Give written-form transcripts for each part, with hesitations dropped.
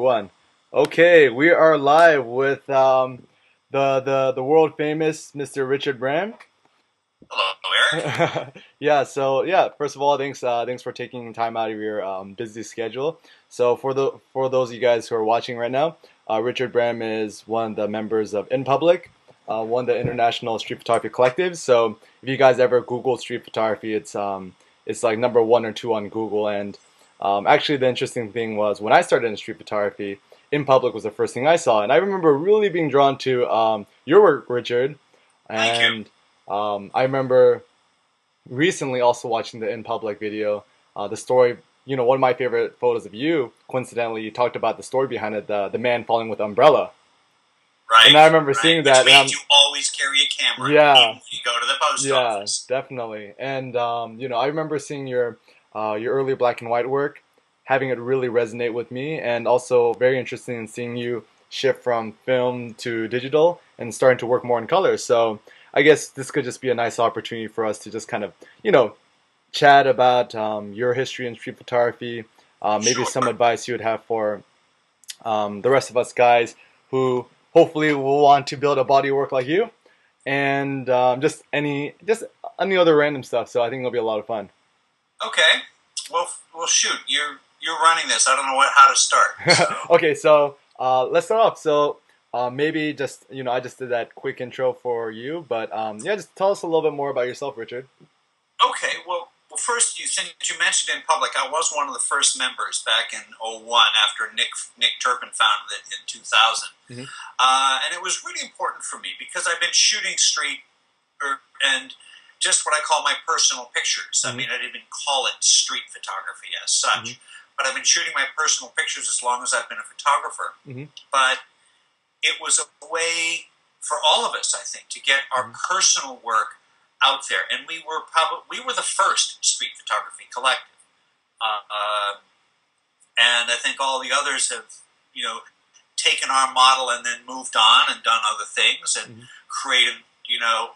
one. Okay, we are live with the world famous Mr. Richard Bram. Hello, Eric. Yeah. First of all, thanks for taking time out of your busy schedule. So for those of you guys who are watching right now, Richard Bram is one of the members of InPublic, one of the international street photography collectives. So if you guys ever Google street photography, it's like number one or two on Google. And actually, the interesting thing was when I started in street photography, InPublic was the first thing I saw, and I remember really being drawn to your work, Richard. Thank you. And I remember recently also watching the In Public video, the story, one of my favorite photos of you, coincidentally, you talked about the story behind it, the man falling with the umbrella. Right. And I remember right. seeing Which that. means you always carry a camera. Yeah. Even if you go to the post Yeah, office. definitely. And, I remember seeing your early black and white work, having it really resonate with me, and also very interesting in seeing you shift from film to digital and starting to work more in color. So I guess this could just be a nice opportunity for us to just kind of, chat about your history in street photography, maybe Sure. some advice you would have for the rest of us guys who hopefully will want to build a body of work like you, and just any other random stuff. So I think it'll be a lot of fun. Okay. Well, shoot. You're running this. I don't know how to start. So. Okay, so let's start off. So maybe just I just did that quick intro for you, but yeah, just tell us a little bit more about yourself, Richard. Okay. Well, first, since you mentioned In Public, I was one of the first members back in '01 after Nick Turpin founded it in 2000. Mm-hmm. And it was really important for me because I've been shooting street and just what I call my personal pictures. Mm-hmm. I mean, I didn't even call it street photography as such, but I've been shooting my personal pictures as long as I've been a photographer. Mm-hmm. But it was a way for all of us, I think, to get our personal work out there. And we were the first street photography collective. And I think all the others have, taken our model and then moved on and done other things and created,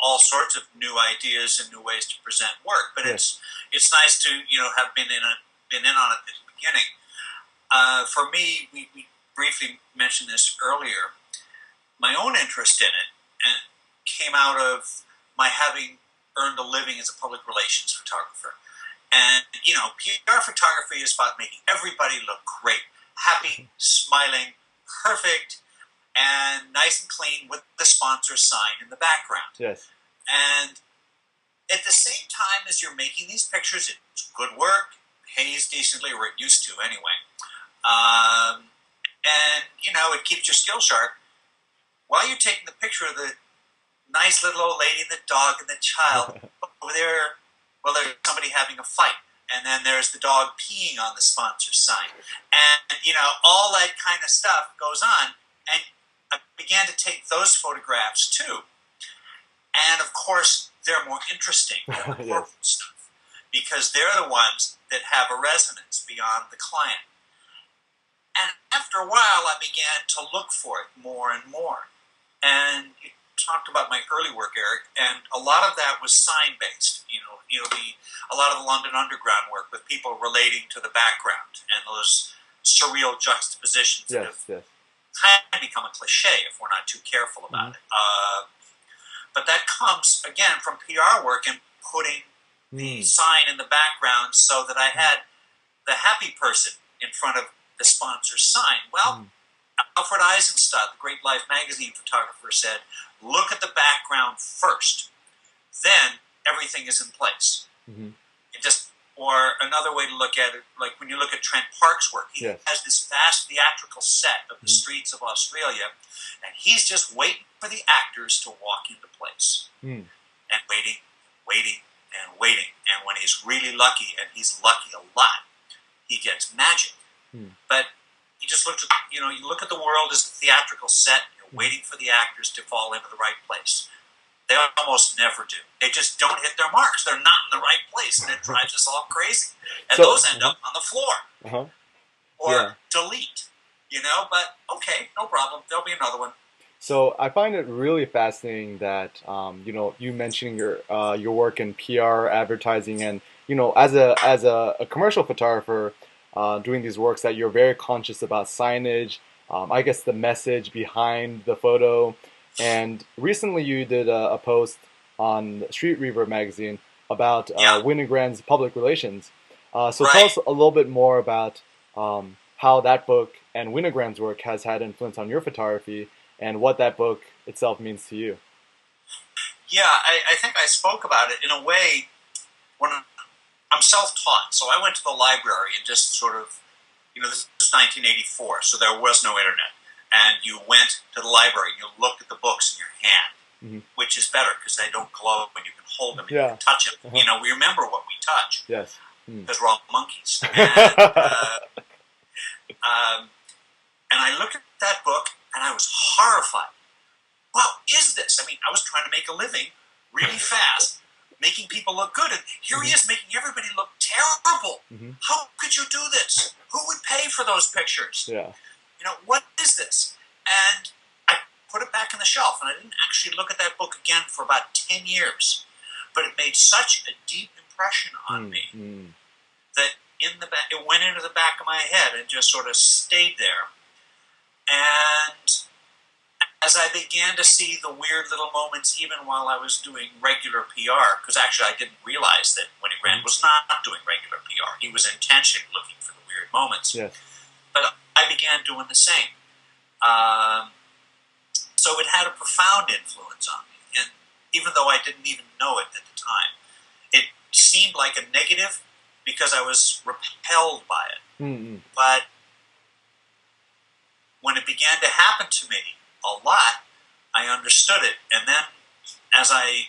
all sorts of new ideas and new ways to present work. But it's nice to, have been in on it at the beginning. For me, we briefly mentioned this earlier. My own interest in it came out of my having earned a living as a public relations photographer. And, PR photography is about making everybody look great, happy, smiling, perfect, and nice and clean with the sponsor sign in the background. Yes. And at the same time as you're making these pictures, it's good work, pays decently, or it used to anyway. And, it keeps your skill sharp. While you're taking the picture of the nice little old lady and the dog and the child, over there, well, there's somebody having a fight. And then there's the dog peeing on the sponsor sign. And, all that kind of stuff goes on. And I began to take those photographs too. And of course, they're more interesting than the corporate stuff because they're the ones that have a resonance beyond the client. And after a while, I began to look for it more and more. And you talked about my early work, Eric, and a lot of that was sign-based. A lot of the London Underground work with people relating to the background and those surreal juxtapositions that have kind of become a cliche if we're not too careful about it. But that comes, again, from PR work and putting the sign in the background so that I had the happy person in front of the sponsor's sign. Well, Alfred Eisenstadt, the great Life magazine photographer, said, look at the background first. Then everything is in place. Or another way to look at it, like when you look at Trent Park's work, he has this vast theatrical set of the streets of Australia, and he's just waiting for the actors to walk into place. And waiting, and waiting. And when he's really lucky, and he's lucky a lot, he gets magic. But you just look at, you look at the world as a theatrical set, and you're waiting for the actors to fall into the right place. They almost never do. They just don't hit their marks. They're not in the right place, and it drives us all crazy. And those end up on the floor. Or delete, but okay, no problem. There'll be another one. So I find it really fascinating that, you mentioning your work in PR, advertising, and, as a commercial photographer, doing these works that you're very conscious about signage, I guess the message behind the photo. And recently you did a post on Street Reaver magazine about Yeah. Winograd's public relations. So tell Right. us a little bit more about how that book and Winograd's work has had influence on your photography and what that book itself means to you. Yeah, I think I spoke about it in a way when I'm self-taught. So I went to the library and just sort of, this was 1984, so there was no internet. And you went to the library and you looked at the books in your hand, which is better because they don't glow and you can hold them and you can touch them. We remember what we touch. Yes. Because we're all monkeys. And I looked at that book and I was horrified. What is this? I mean, I was trying to make a living really fast, making people look good, and here he is making everybody look terrible. How could you do this? Who would pay for those pictures? Yeah. What is this? And I put it back on the shelf, and I didn't actually look at that book again for about 10 years. But it made such a deep impression on me that it went into the back of my head and just sort of stayed there. And as I began to see the weird little moments, even while I was doing regular PR, because actually I didn't realize that Winograd was not doing regular PR. He was intentionally looking for the weird moments. Yes. But I began doing the same. So it had a profound influence on me. And even though I didn't even know it at the time, it seemed like a negative because I was repelled by it. But when it began to happen to me a lot, I understood it. And then as I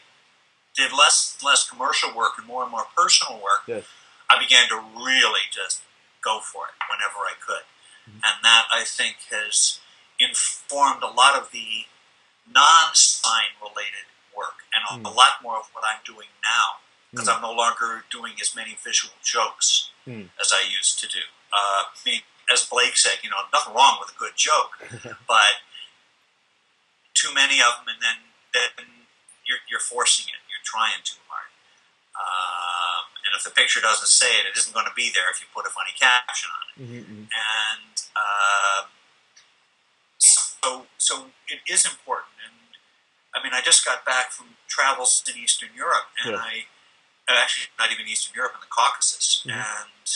did less and less commercial work and more personal work, I began to really just go for it whenever I could. And that, I think, has informed a lot of the non-sign related work and a lot more of what I'm doing now, because I'm no longer doing as many visual jokes as I used to do. I mean, as Blake said, nothing wrong with a good joke, but too many of them, and then you're forcing it. You're trying too hard. And if the picture doesn't say it, it isn't going to be there if you put a funny caption on it. And so it is important. And I mean, I just got back from travels in Eastern Europe, and actually not even Eastern Europe, in the Caucasus. And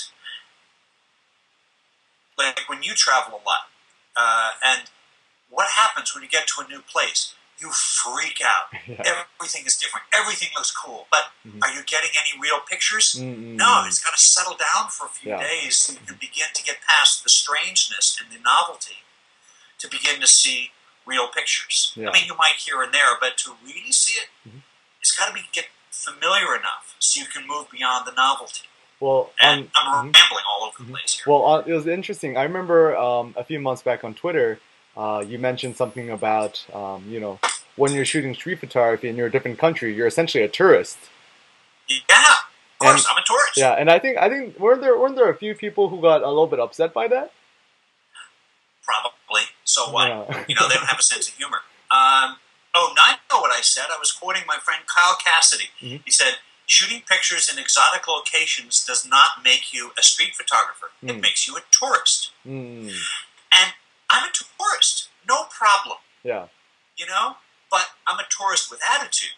like when you travel a lot, and what happens when you get to a new place? You freak out. Everything is different. Everything looks cool. But are you getting any real pictures? No, it's got to settle down for a few days so you can begin to get past the strangeness and the novelty to begin to see real pictures. I mean, you might here and there, but to really see it, it's got to get familiar enough so you can move beyond the novelty. Well, and I'm rambling all over the place here. Well, it was interesting. I remember a few months back on Twitter, you mentioned something about, when you're shooting street photography and you're a different country, you're essentially a tourist. Yeah, of course, I'm a tourist. Yeah, and I think weren't there a few people who got a little bit upset by that? Probably. So what? They don't have a sense of humor. I know what I said. I was quoting my friend Kyle Cassidy. He said, "Shooting pictures in exotic locations does not make you a street photographer. It makes you a tourist." And I'm a tourist. No problem. Yeah. But I'm a tourist with attitude.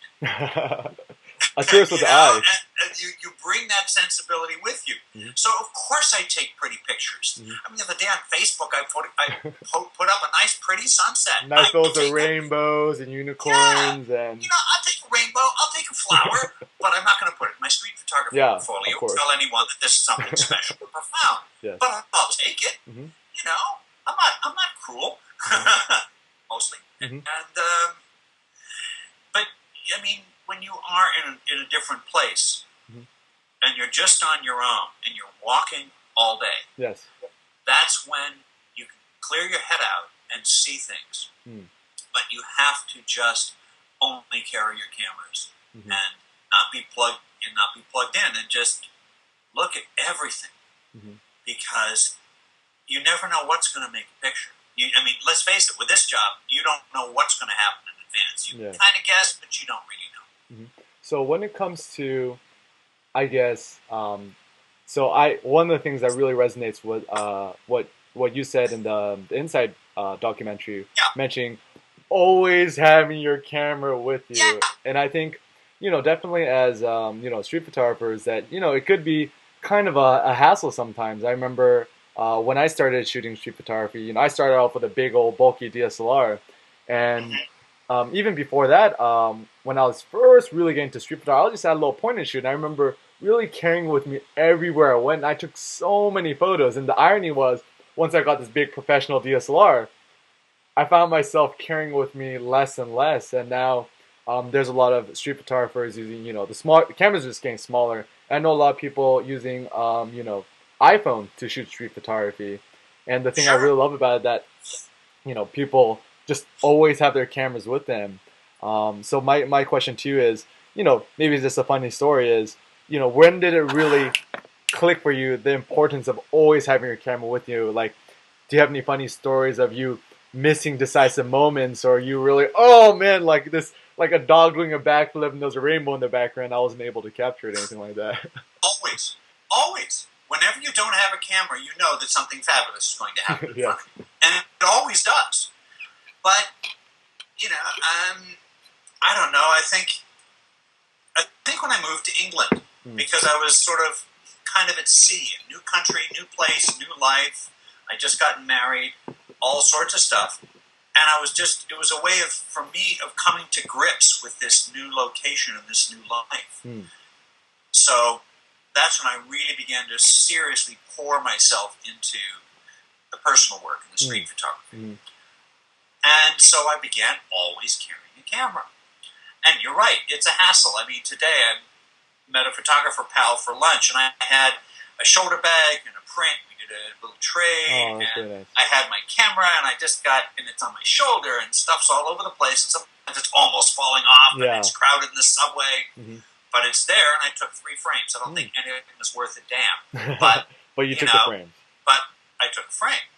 A tourist with eyes. And you bring that sensibility with you. So, of course, I take pretty pictures. I mean, the other day on Facebook, I put up a nice, pretty sunset. Nice those are rainbows and unicorns. And I'll take a rainbow, I'll take a flower, but I'm not going to put it in my street photography portfolio or tell anyone that this is something special or profound. But I'll take it. I'm not cruel, mostly. But I mean, when you are in a different place and you're just on your own and you're walking all day, that's when you can clear your head out and see things. But you have to just only carry your cameras and not be plugged in and just look at everything because you never know what's going to make a picture. I mean, let's face it, with this job, you don't know what's going to happen in advance. You kind of guess, but you don't really know. So when it comes to, I guess, So one of the things that really resonates with what you said in the Inside documentary, Yeah, mentioning always having your camera with yeah, you. And I think, definitely as, street photographers that, it could be kind of a hassle sometimes. I remember when I started shooting street photography, I started off with a big old bulky DSLR. And hmm even before that, when I was first really getting to street photography, I just had a little point and shoot. And I remember really carrying it with me everywhere I went. And I took so many photos. And the irony was, once I got this big professional DSLR, I found myself carrying with me less and less, and now there's a lot of street photographers using, the cameras are just getting smaller. I know a lot of people using, iPhone to shoot street photography, and the thing I sure. really love about it that, people just always have their cameras with them. So my question to you is, maybe it's just a funny story is, when did it really click for you the importance of always having your camera with you? Like, do you have any funny stories of you missing decisive moments, or you really, oh man, like this, like a dog doing a backflip and there's a rainbow in the background, I wasn't able to capture it, anything like that? Always, always. Whenever you don't have a camera, you know that something fabulous is going to happen in Yes. front of you, and it always does. But I don't know. I think when I moved to England, Mm. because I was sort of kind of at sea, a new country, new place, new life. I just gotten married, all sorts of stuff. And it was a way for me, of coming to grips with this new location and this new life. Mm. So that's when I really began to seriously pour myself into the personal work and the street photography. Mm. And so I began always carrying a camera. And you're right, it's a hassle. I mean, today I met a photographer pal for lunch, and I had a shoulder bag and a print. We did a little trade, Oh, that's and very nice. I had my camera, and it's on my shoulder, and stuff's all over the place, and sometimes it's almost falling off, Yeah. and it's crowded in the subway, Hmm. but it's there, and I took 3 frames. I don't think any of it was worth a damn, but But you took the frame. but I took a frame.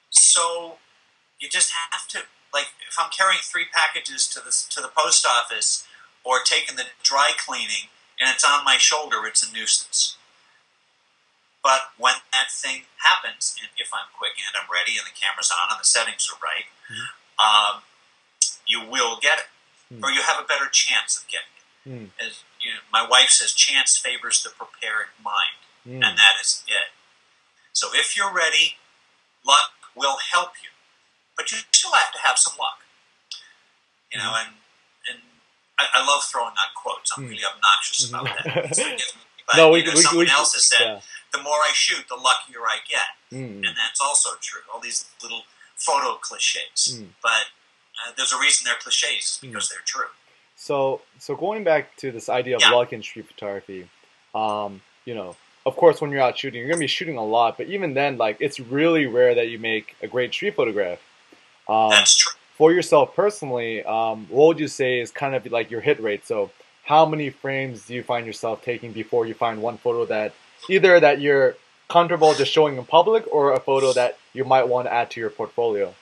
So you just have to, like, if I'm carrying 3 packages to the post office, or taking the dry cleaning, and it's on my shoulder, it's a nuisance. But when that thing happens, and if I'm quick and I'm ready and the camera's on and the settings are right, you will get it, or you have a better chance of getting it. Mm. As my wife says, chance favors the prepared mind, Mm. and that is it. So if you're ready, luck will help you, but you still have to have some luck. And I love throwing out quotes. I'm really obnoxious about that. But No, someone else has said, yeah. the more I shoot, the luckier I get. Mm. And that's also true. All these little photo cliches. Mm. But there's a reason they're cliches, because they're true. So going back to this idea of Yeah. luck in street photography, of course, when you're out shooting, you're gonna be shooting a lot, but even then, like, it's really rare that you make a great street photograph. That's true. For yourself personally, what would you say is kind of like your hit rate? So how many frames do you find yourself taking before you find one photo that either that you're comfortable just showing in public, or a photo that you might want to add to your portfolio?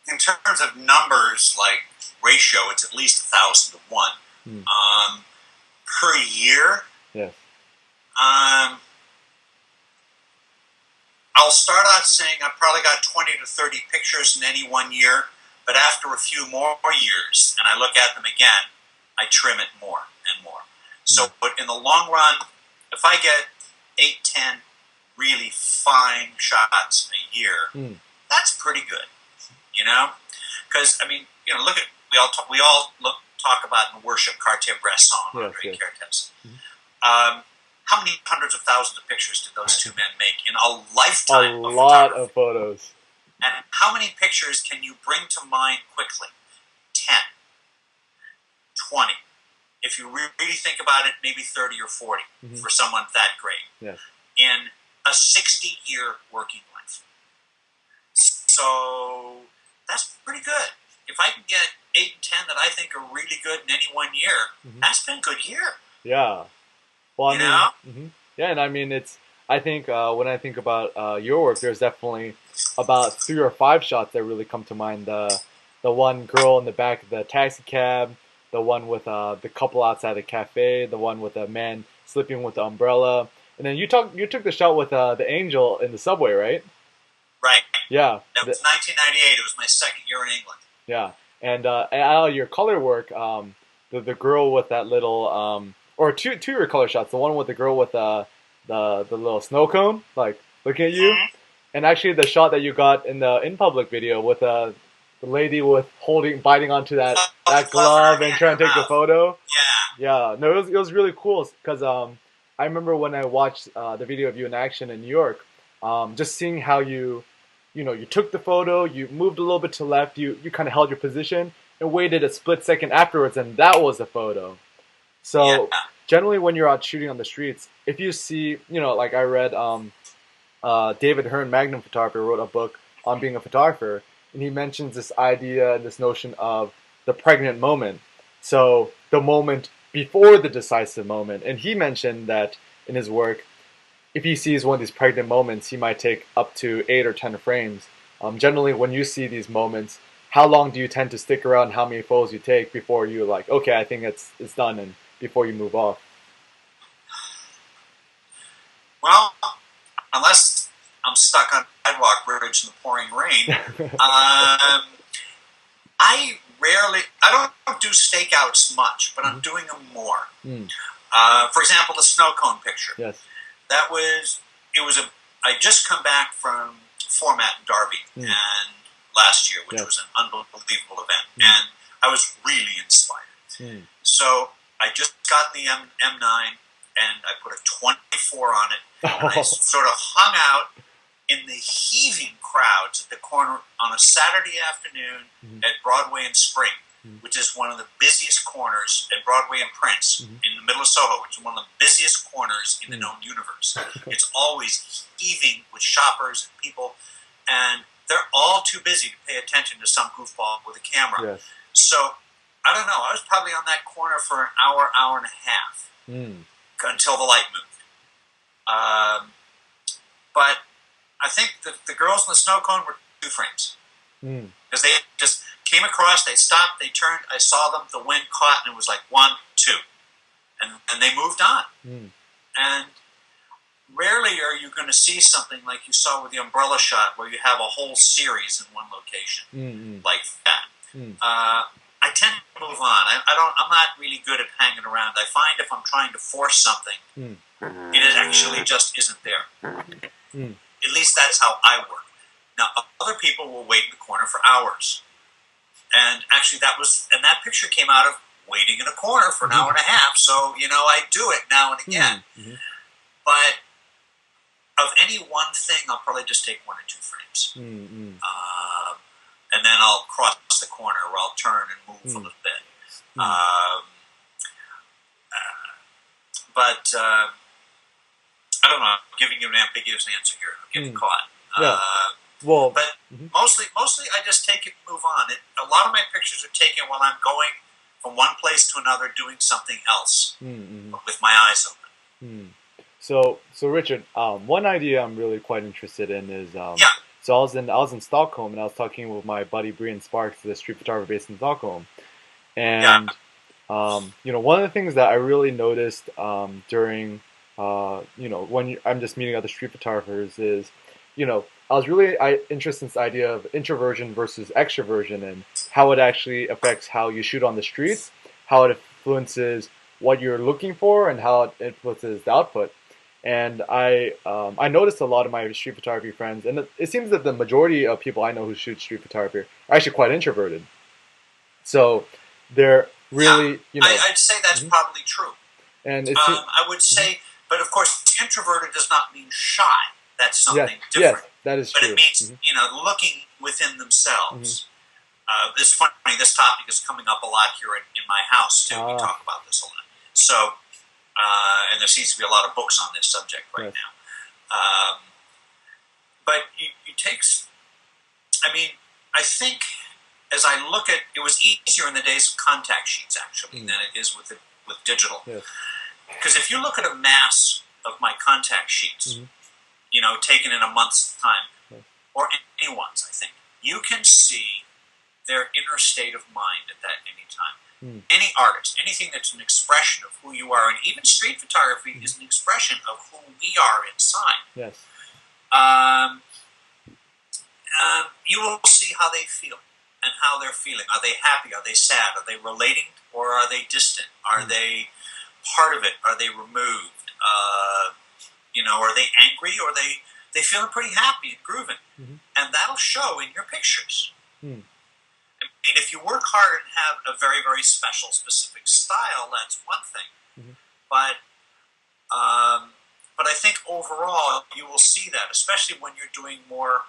In terms of numbers, like ratio, it's at least 1,000 to 1. Per year, Yes. I'll start out saying I probably got 20 to 30 pictures in any one year, but after a few more years, and I look at them again, I trim it more and more. So, but in the long run, if I get 8, 10 really fine shots a year, that's pretty good, Because, look at, we all talk about and worship Cartier-Bresson, Andre Cartes. How many hundreds of thousands of pictures did those two men make in a lifetime? A lot of photos. And how many pictures can you bring to mind quickly? 10, 20. If you really think about it, maybe 30 or 40 for someone that great. Yes. In a 60-year working life. So that's pretty good. If I can get 8 and 10 that I think are really good in any one year, that's been a good year. Yeah. Well, yeah, and I mean, I think when I think about your work, there's definitely about 3 or 5 shots that really come to mind. The one girl in the back of the taxi cab, the one with the couple outside the cafe, the one with a man sleeping with the umbrella, and then you took the shot with the angel in the subway, right? Right. Yeah. That was 1998. It was my second year in England. Yeah, and out of your color work, the girl with that little or two of your color shots, the one with the girl with the little snow cone, like looking at you, and actually the shot that you got in the InPublic video with the lady with biting onto that glove and trying to take the photo. Yeah. Yeah, no, it was really cool because I remember when I watched the video of you in action in New York, just seeing how you took the photo, you moved a little bit to the left, you kind of held your position and waited a split second afterwards, and that was the photo. So generally, when you're out shooting on the streets, if you see, like I read, David Hearn, Magnum photographer, wrote a book on being a photographer, and he mentions this idea, this notion of the pregnant moment. So the moment before the decisive moment, and he mentioned that in his work, if he sees one of these pregnant moments, he might take up to 8 or 10 frames. Generally, when you see these moments, how long do you tend to stick around? How many photos you take before you're like, okay, I think it's done, and before you move off? Well, unless I'm stuck on a sidewalk bridge in the pouring rain, I don't do stakeouts much, but I'm doing them more. For example, the snow cone picture. Yes. I just come back from Format in Derby and last year, which was an unbelievable event, and I was really inspired. So I just got the M9 and I put a 24 on it, and I sort of hung out in the heaving crowds at the corner on a Saturday afternoon at Broadway and Spring, which is one of the busiest corners, at Broadway and Prince, in the middle of Soho, which is one of the busiest corners in the known universe. It's always heaving with shoppers and people, and they're all too busy to pay attention to some goofball with a camera. Yes. So, I don't know, I was probably on that corner for an hour, hour and a half, until the light moved. But I think the girls in the snow cone were 2 frames. Because they just came across, they stopped, they turned, I saw them, the wind caught, and it was like 1, 2. And they moved on. And rarely are you going to see something like you saw with the umbrella shot, where you have a whole series in one location like that. I tend to move on. I'm not really good at hanging around. I find if I'm trying to force something, it actually just isn't there. At least that's how I work. Now, other people will wait in the corner for hours. And actually that picture came out of waiting in a corner for an hour and a half. So, I do it now and again. But of any one thing, I'll probably just take 1 or 2 frames. And then I'll cross the corner, or I'll turn and move a little bit. But I don't know. I'm giving you an ambiguous answer here. I'm getting caught. But mostly I just take it and move on. A lot of my pictures are taken while I'm going from one place to another, doing something else with my eyes open. So Richard, one idea I'm really quite interested in is so I was in Stockholm, and I was talking with my buddy Brian Sparks, the street photographer based in Stockholm, and one of the things that I really noticed during when I'm just meeting other street photographers is, I was really interested in this idea of introversion versus extroversion, and how it actually affects how you shoot on the streets, how it influences what you're looking for, and how it influences the output. And I noticed a lot of my street photography friends, and it seems that the majority of people I know who shoot street photography are actually quite introverted. So they're really, I'd say that's probably true. And I would say, but of course, introverted does not mean shy. That's something different. Yes, that is true. But it means, looking within themselves. It's funny, this topic is coming up a lot here in my house, too. We talk about this a lot. So, and there seems to be a lot of books on this subject right now. But it takes, I think, as I look at, it was easier in the days of contact sheets, actually, than it is with digital. Because if you look at a mass of my contact sheets, taken in a month's time, or anyone's, I think, you can see their inner state of mind at any time. Mm. Any artist, anything that's an expression of who you are, and even street photography is an expression of who we are inside. Yes. You will see how they feel and how they're feeling. Are they happy? Are they sad? Are they relating or are they distant? Are they part of it? Are they removed? Are they angry or they feeling pretty happy and grooving? And that'll show in your pictures. I mean, if you work hard and have a very, very special, specific style, that's one thing. But I think overall you will see that, especially when you're doing more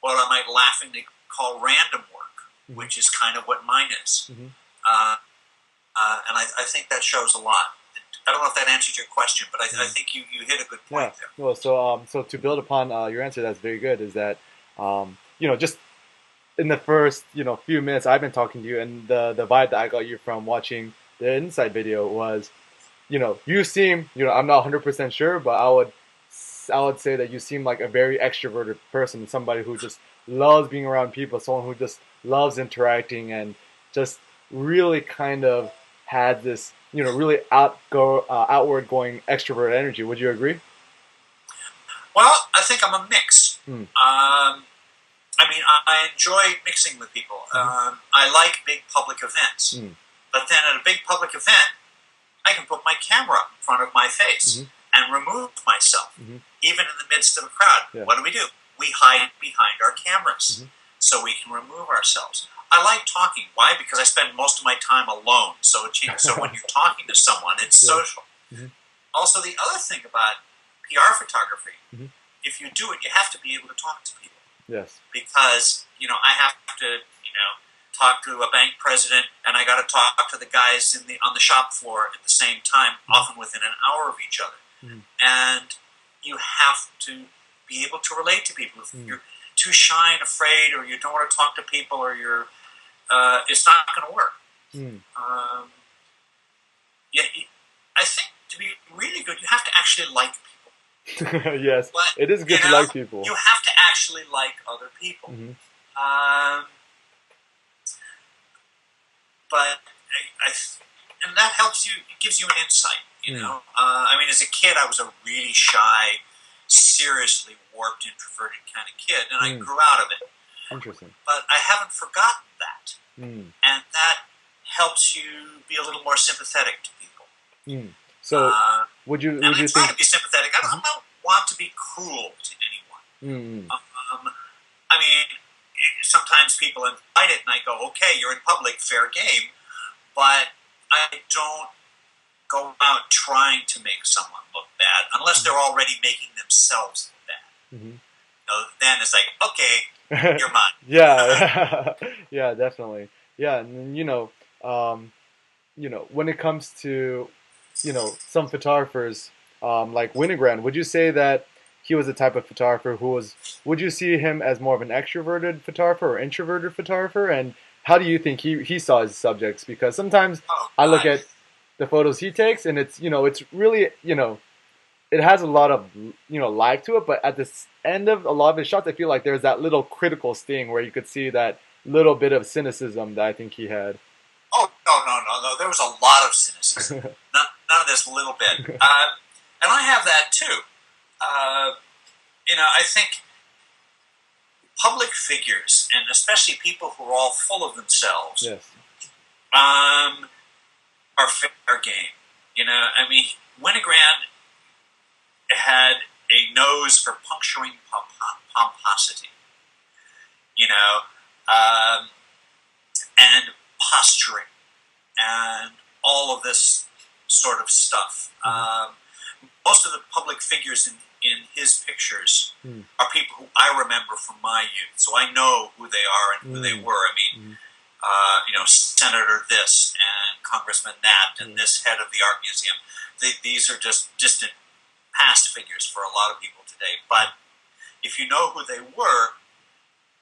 what I might laughingly call random work, which is kind of what mine is. And I think that shows a lot. I don't know if that answers your question, but I think you hit a good point there. Well, so to build upon your answer, that's very good. Is that just in the first few minutes I've been talking to you, and the vibe that I got you from watching the Inside video was, you seem I'm not 100% sure, but I would say that you seem like a very extroverted person, somebody who just loves being around people, someone who just loves interacting and just really kind of had this really outward going extrovert energy. Would you agree? Well, I think I'm a mix. I mean, I enjoy mixing with people. I like big public events. But then at a big public event, I can put my camera in front of my face and remove myself, even in the midst of a crowd. Yeah. What do? We hide behind our cameras so we can remove ourselves. I like talking. Why? Because I spend most of my time alone. So when you're talking to someone, it's social. Also, the other thing about PR photography, if you do it, you have to be able to talk to people. Yes. Because, I have to, talk to a bank president, and I got to talk to the guys on the shop floor at the same time, often within an hour of each other. And you have to be able to relate to people. If you're too shy and afraid, or you don't want to talk to people, or you're, it's not going to work. I think to be really good, you have to actually like people. Yes, but, it is good to like people. You have to actually like other people. But and that helps you. It gives you an insight. I mean, as a kid, I was a really shy, seriously warped, introverted kind of kid, and I grew out of it. Interesting. But I haven't forgotten that, and that helps you be a little more sympathetic to people. So, would you try think to be sympathetic? I don't want to be cruel to anyone. I mean, sometimes people invite it, and I go, "Okay, you're in public, fair game," but I don't go out trying to make someone look bad unless they're already making themselves look bad. Then it's like, okay, you're mine. Yeah, definitely. Yeah, and when it comes to some photographers like Winograd, would you say that he was the type of photographer would you see him as more of an extroverted photographer or introverted photographer? And how do you think he saw his subjects? Because sometimes I look at the photos he takes, and it's it's really it has a lot of life to it, but at the end of a lot of his shots, I feel like there's that little critical sting where you could see that little bit of cynicism that I think he had. Oh no! There was a lot of cynicism. None of this little bit, and I have that too. I think public figures, and especially people who are all full of themselves, are fair game. I mean, Winograd had a nose for puncturing pomposity, and posturing, and all of this sort of stuff. Most of the public figures in his pictures are people who I remember from my youth, so I know who they are and who they were. I mean, Senator this and Congressman that and this head of the art museum. These are just distant past figures for a lot of people today. But if you know who they were,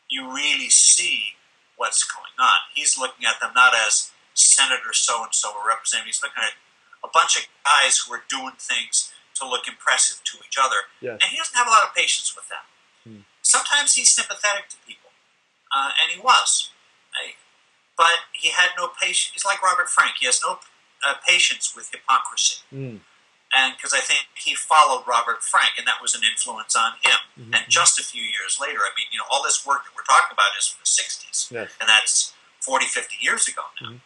you really see what's going on. He's looking at them not as Senator so-and-so or representative. He's looking at a bunch of guys who are doing things to look impressive to each other. And he doesn't have a lot of patience with them. Sometimes he's sympathetic to people, and he was. but he had no patience. He's like Robert Frank. He has no patience with hypocrisy. And because I think he followed Robert Frank, and that was an influence on him. And just a few years later, I mean, all this work that we're talking about is from the 60s. Yes. And that's 40, 50 years ago now.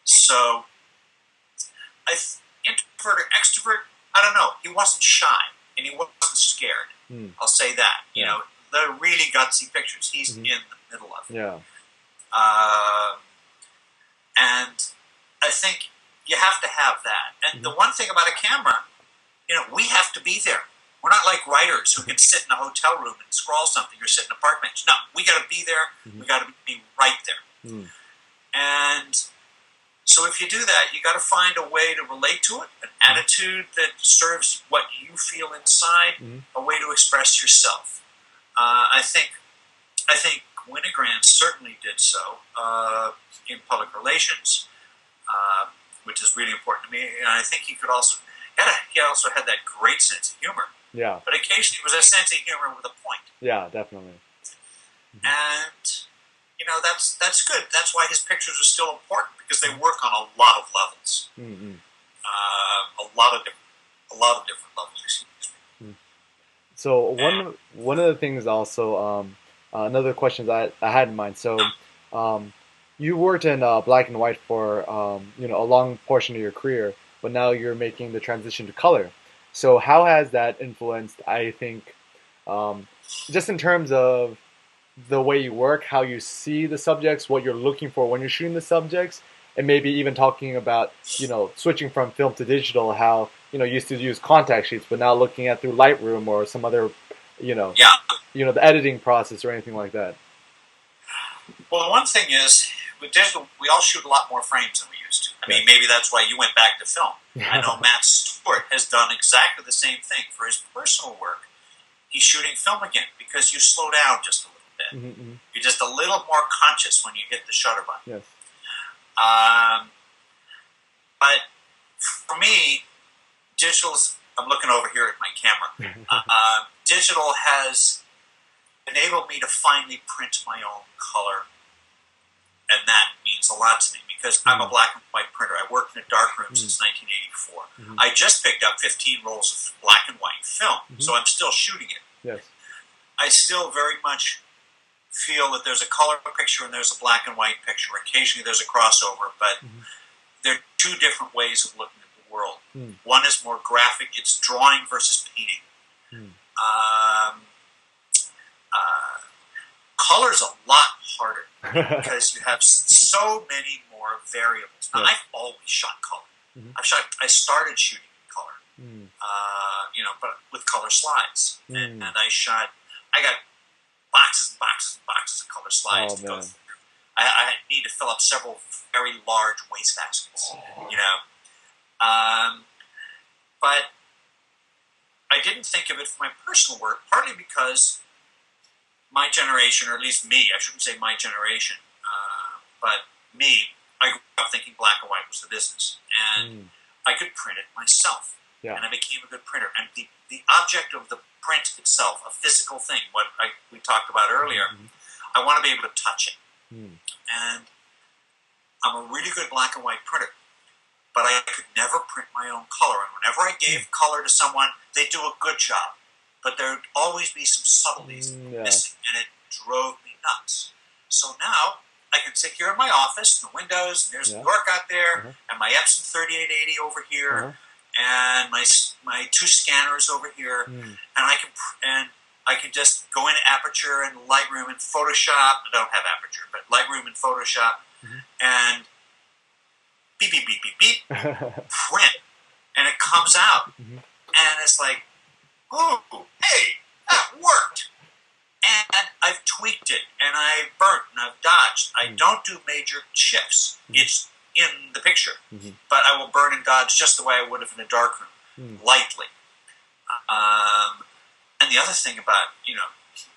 So, introvert or extrovert, I don't know. He wasn't shy, and he wasn't scared. I'll say that. You know, they're really gutsy pictures. He's in the middle of it. Yeah. And I think you have to have that. And the one thing about a camera, we have to be there. We're not like writers who can sit in a hotel room and scrawl something or sit in a park bench. No, we got to be there. We got to be right there. And so if you do that, you got to find a way to relate to it, an attitude that serves what you feel inside, a way to express yourself. I think Winograd certainly did so in public relations, which is really important to me. And I think he also had that great sense of humor. Yeah. But occasionally it was a sense of humor with a point. Yeah, definitely. And that's good. That's why his pictures are still important, because they work on a lot of levels. A lot of different levels. Excuse me. So one of the things also, another question that I had in mind. So, you worked in black and white for a long portion of your career, but now you're making the transition to color. So how has that influenced, I think, just in terms of the way you work, how you see the subjects, what you're looking for when you're shooting the subjects, and maybe even talking about, switching from film to digital, how, you used to use contact sheets, but now looking at through Lightroom or some other, the editing process or anything like that. Well, the one thing is, with digital, we all shoot a lot more frames than we used to. I mean, maybe that's why you went back to film. I know Matt Stewart has done exactly the same thing for his personal work. He's shooting film again because you slow down just a little bit. You're just a little more conscious when you hit the shutter button. Yes. But for me, digital's, I'm looking over here at my camera. Digital has enabled me to finally print my own color. And that means a lot to me because I'm a black and white printer. I worked in a darkroom since 1984. I just picked up 15 rolls of black and white film, so I'm still shooting it. Yes. I still very much feel that there's a color picture and there's a black and white picture. Occasionally there's a crossover, but there are two different ways of looking at the world. One is more graphic. It's drawing versus painting. Color's a lot harder because you have so many more variables. Now, I've always shot color. I started shooting in color, but with color slides. And I got boxes and boxes and boxes of color slides to go through. I need to fill up several very large waste baskets, But I didn't think of it for my personal work, partly because my generation, or at least me, I shouldn't say my generation, but me, I grew up thinking black and white was the business. And I could print it myself. Yeah. And I became a good printer. And the object of the print itself, a physical thing, what we talked about earlier, I want to be able to touch it. And I'm a really good black and white printer. But I could never print my own color. And whenever I gave color to someone, they do a good job. But there would always be some subtleties missing, and it drove me nuts. So now I can sit here in my office, in the windows, and there's New York out there, and my Epson 3880 over here, and my two scanners over here, and I can just go into Aperture and Lightroom and Photoshop. I don't have Aperture, but Lightroom and Photoshop, and beep beep beep beep beep, print, and it comes out, and it's like, ooh, hey, that worked. And I've tweaked it, and I've burnt, and I've dodged. I don't do major shifts. It's in the picture. But I will burn and dodge just the way I would have in a darkroom, lightly. And the other thing about,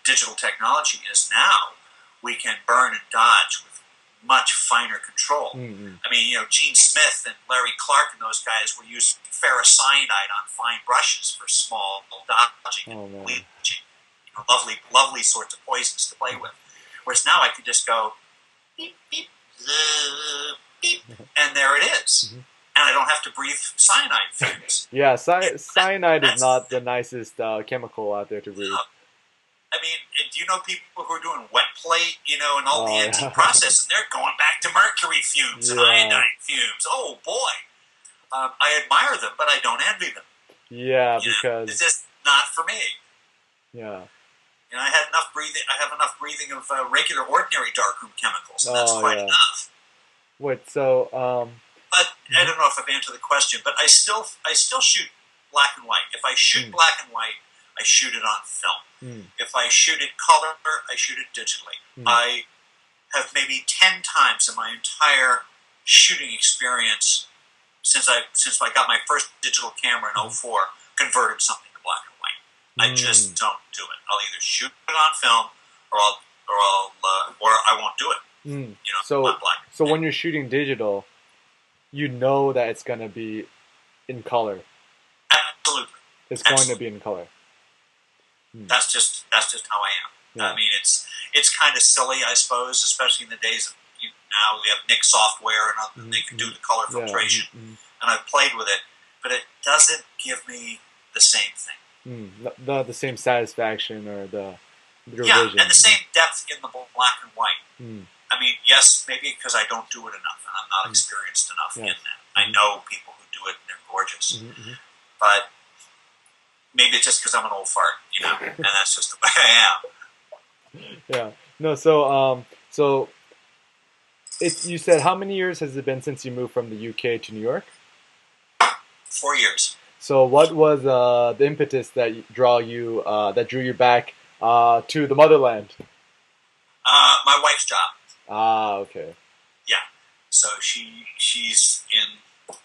digital technology is now we can burn and dodge with much finer control. I mean, Gene Smith and Larry Clark and those guys were using ferrocyanide on fine brushes for small dodging and bleaching. Lovely sorts of poisons to play with. Whereas now I can just go beep, beep, beep, and there it is. And I don't have to breathe cyanide fumes. Yeah, cyanide is not the nicest chemical out there to breathe. I mean, do you know people who are doing wet plate, and all the antique process, and they're going back to mercury fumes and iodine fumes. Oh, boy. I admire them, but I don't envy them. Yeah, because it's just not for me. Yeah. I have enough breathing of regular, ordinary darkroom chemicals, and that's quite enough. Wait, so But I don't know if I've answered the question, but I still shoot black and white. If I shoot black and white, I shoot it on film. If I shoot it color, I shoot it digitally. I have maybe 10 times in my entire shooting experience since I got my first digital camera in 2004 converted something to black and white. I just don't do it. I'll either shoot it on film or I won't do it. So when you're shooting digital, you know that it's gonna be in color. Absolutely, it's going to be in color. That's just how I am. Yeah. I mean, it's kind of silly, I suppose, especially in the days of now we have Nik software and they can do the color filtration, and I've played with it, but it doesn't give me the same thing. The same satisfaction or the revision. Yeah, and the same depth in the black and white. I mean, yes, maybe because I don't do it enough and I'm not experienced enough in that. I know people who do it and they're gorgeous, but maybe it's just because I'm an old fart, and that's just the way I am. Yeah. No. So you said how many years has it been since you moved from the UK to New York? 4 years. So what was the impetus that drew you back to the motherland? My wife's job. Okay. Yeah. So she's in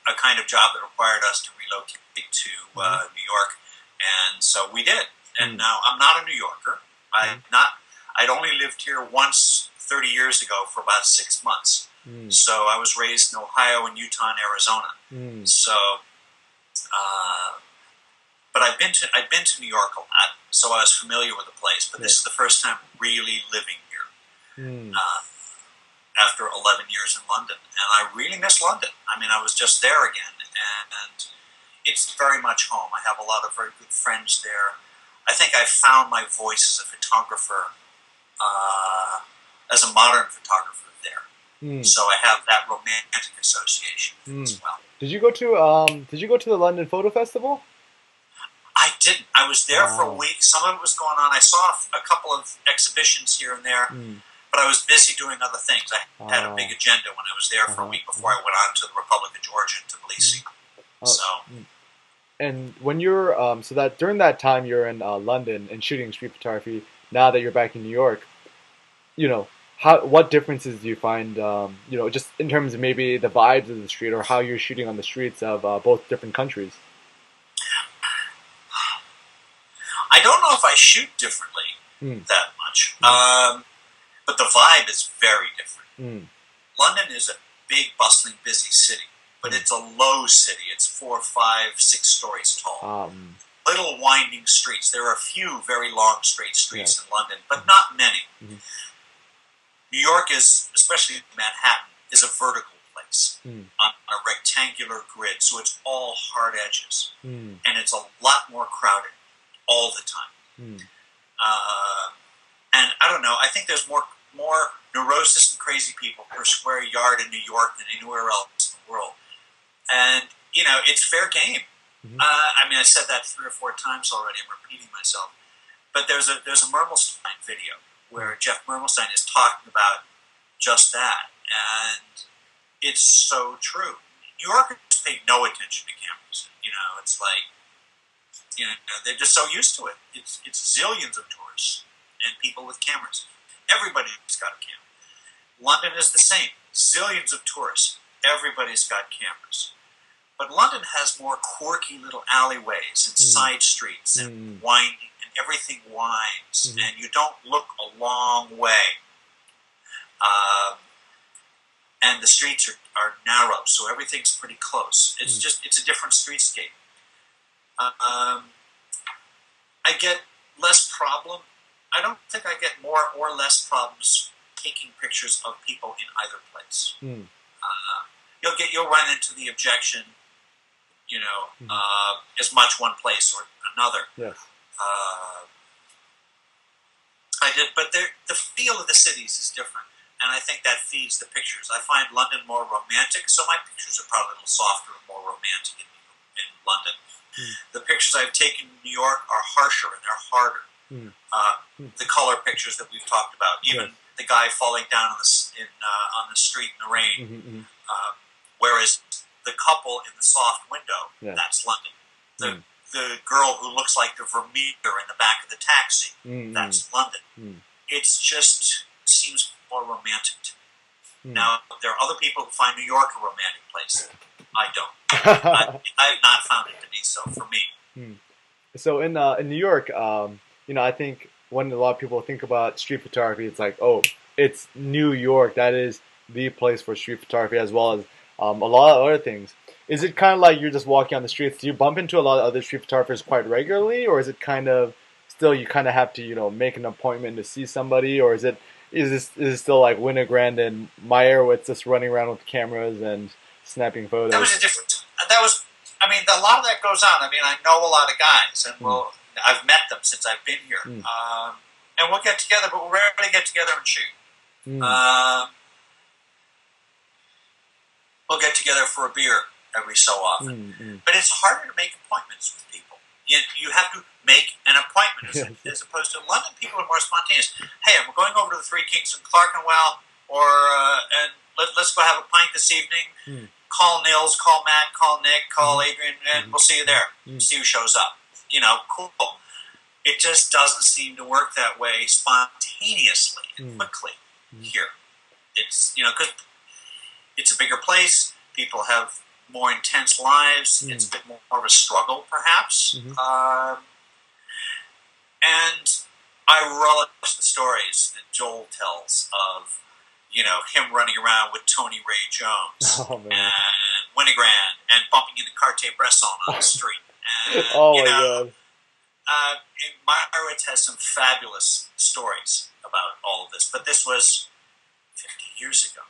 a kind of job that required us to relocate to New York, and so we did. And now I'm not a New Yorker. I'd only lived here once 30 years ago for about 6 months. So I was raised in Ohio and Utah and Arizona. So, but I'd been to New York a lot, so I was familiar with the place. But this is the first time really living here. After 11 years in London, and I really miss London. I mean, I was just there again, and it's very much home. I have a lot of very good friends there. I think I found my voice as a photographer, as a modern photographer there. So I have that romantic association as well. Did you go to the London Photo Festival? I didn't. I was there for a week. Some of it was going on. I saw a couple of exhibitions here and there. But I was busy doing other things. I had a big agenda when I was there for a week before I went on to the Republic of Georgia and Tbilisi. And when you're so that during that time you're in London and shooting street photography, now that you're back in New York, what differences do you find? Just in terms of maybe the vibes of the street or how you're shooting on the streets of both different countries. I don't know if I shoot differently that much. But the vibe is very different. London is a big, bustling, busy city, but it's a low city. It's 4, 5, 6 stories tall. Little winding streets. There are a few very long, straight streets in London, but not many. New York is, especially Manhattan, is a vertical place on a rectangular grid, so it's all hard edges, and it's a lot more crowded all the time. And I don't know, I think there's more neurosis and crazy people per square yard in New York than anywhere else in the world. And, it's fair game. I mean, I said that 3 or 4 times already. I'm repeating myself. But there's a Mermelstein video where Jeff Mermelstein is talking about just that. And it's so true. New Yorkers pay no attention to cameras. It's like, they're just so used to it. It's zillions of tourists and people with cameras. Everybody's got a camera. London is the same. Zillions of tourists. Everybody's got cameras. But London has more quirky little alleyways and side streets and winding, and everything winds, and you don't look a long way. And the streets are narrow, so everything's pretty close. It's a different streetscape. I get less problem. I don't think I get more or less problems taking pictures of people in either place. Mm. You'll run into the objection, as much one place or another. Yes. But the feel of the cities is different, and I think that feeds the pictures. I find London more romantic, so my pictures are probably a little softer and more romantic in London. Mm. The pictures I've taken in New York are harsher and they're harder. Mm. The color pictures that we've talked about, even the guy falling down on the street in the rain, whereas the couple in the soft window, that's London. The girl who looks like the Vermeer in the back of the taxi, that's London. It just seems more romantic to me. Now, there are other people who find New York a romantic place. I don't. I have not found it to be so for me. So in New York, I think when a lot of people think about street photography, it's like, oh, it's New York. That is the place for street photography, as well as a lot of other things. Is it kind of like you're just walking on the streets? Do you bump into a lot of other street photographers quite regularly, or is it kind of still you kind of have to make an appointment to see somebody, or is it still like Winograd and Meyer with just running around with cameras and snapping photos? That was a different. A lot of that goes on. I know a lot of guys, and I've met them since I've been here, and we'll get together, but we'll rarely get together and shoot. We'll get together for a beer every so often. But it's harder to make appointments with people. You have to make an appointment as opposed to in London. People are more spontaneous. Hey, I'm going over to the Three Kings in Clerkenwell, and let's go have a pint this evening. Call Nils, call Matt, call Nick, call Adrian, and we'll see you there. See who shows up. Cool. It just doesn't seem to work that way spontaneously and quickly here. It's because it's a bigger place. People have more intense lives. It's a bit more of a struggle, perhaps. And I relish the stories that Joel tells of, him running around with Tony Ray Jones and Winograd and bumping into Cartier-Bresson on the street. And, my God. Meyerowitz has some fabulous stories about all of this, but this was 50 years ago.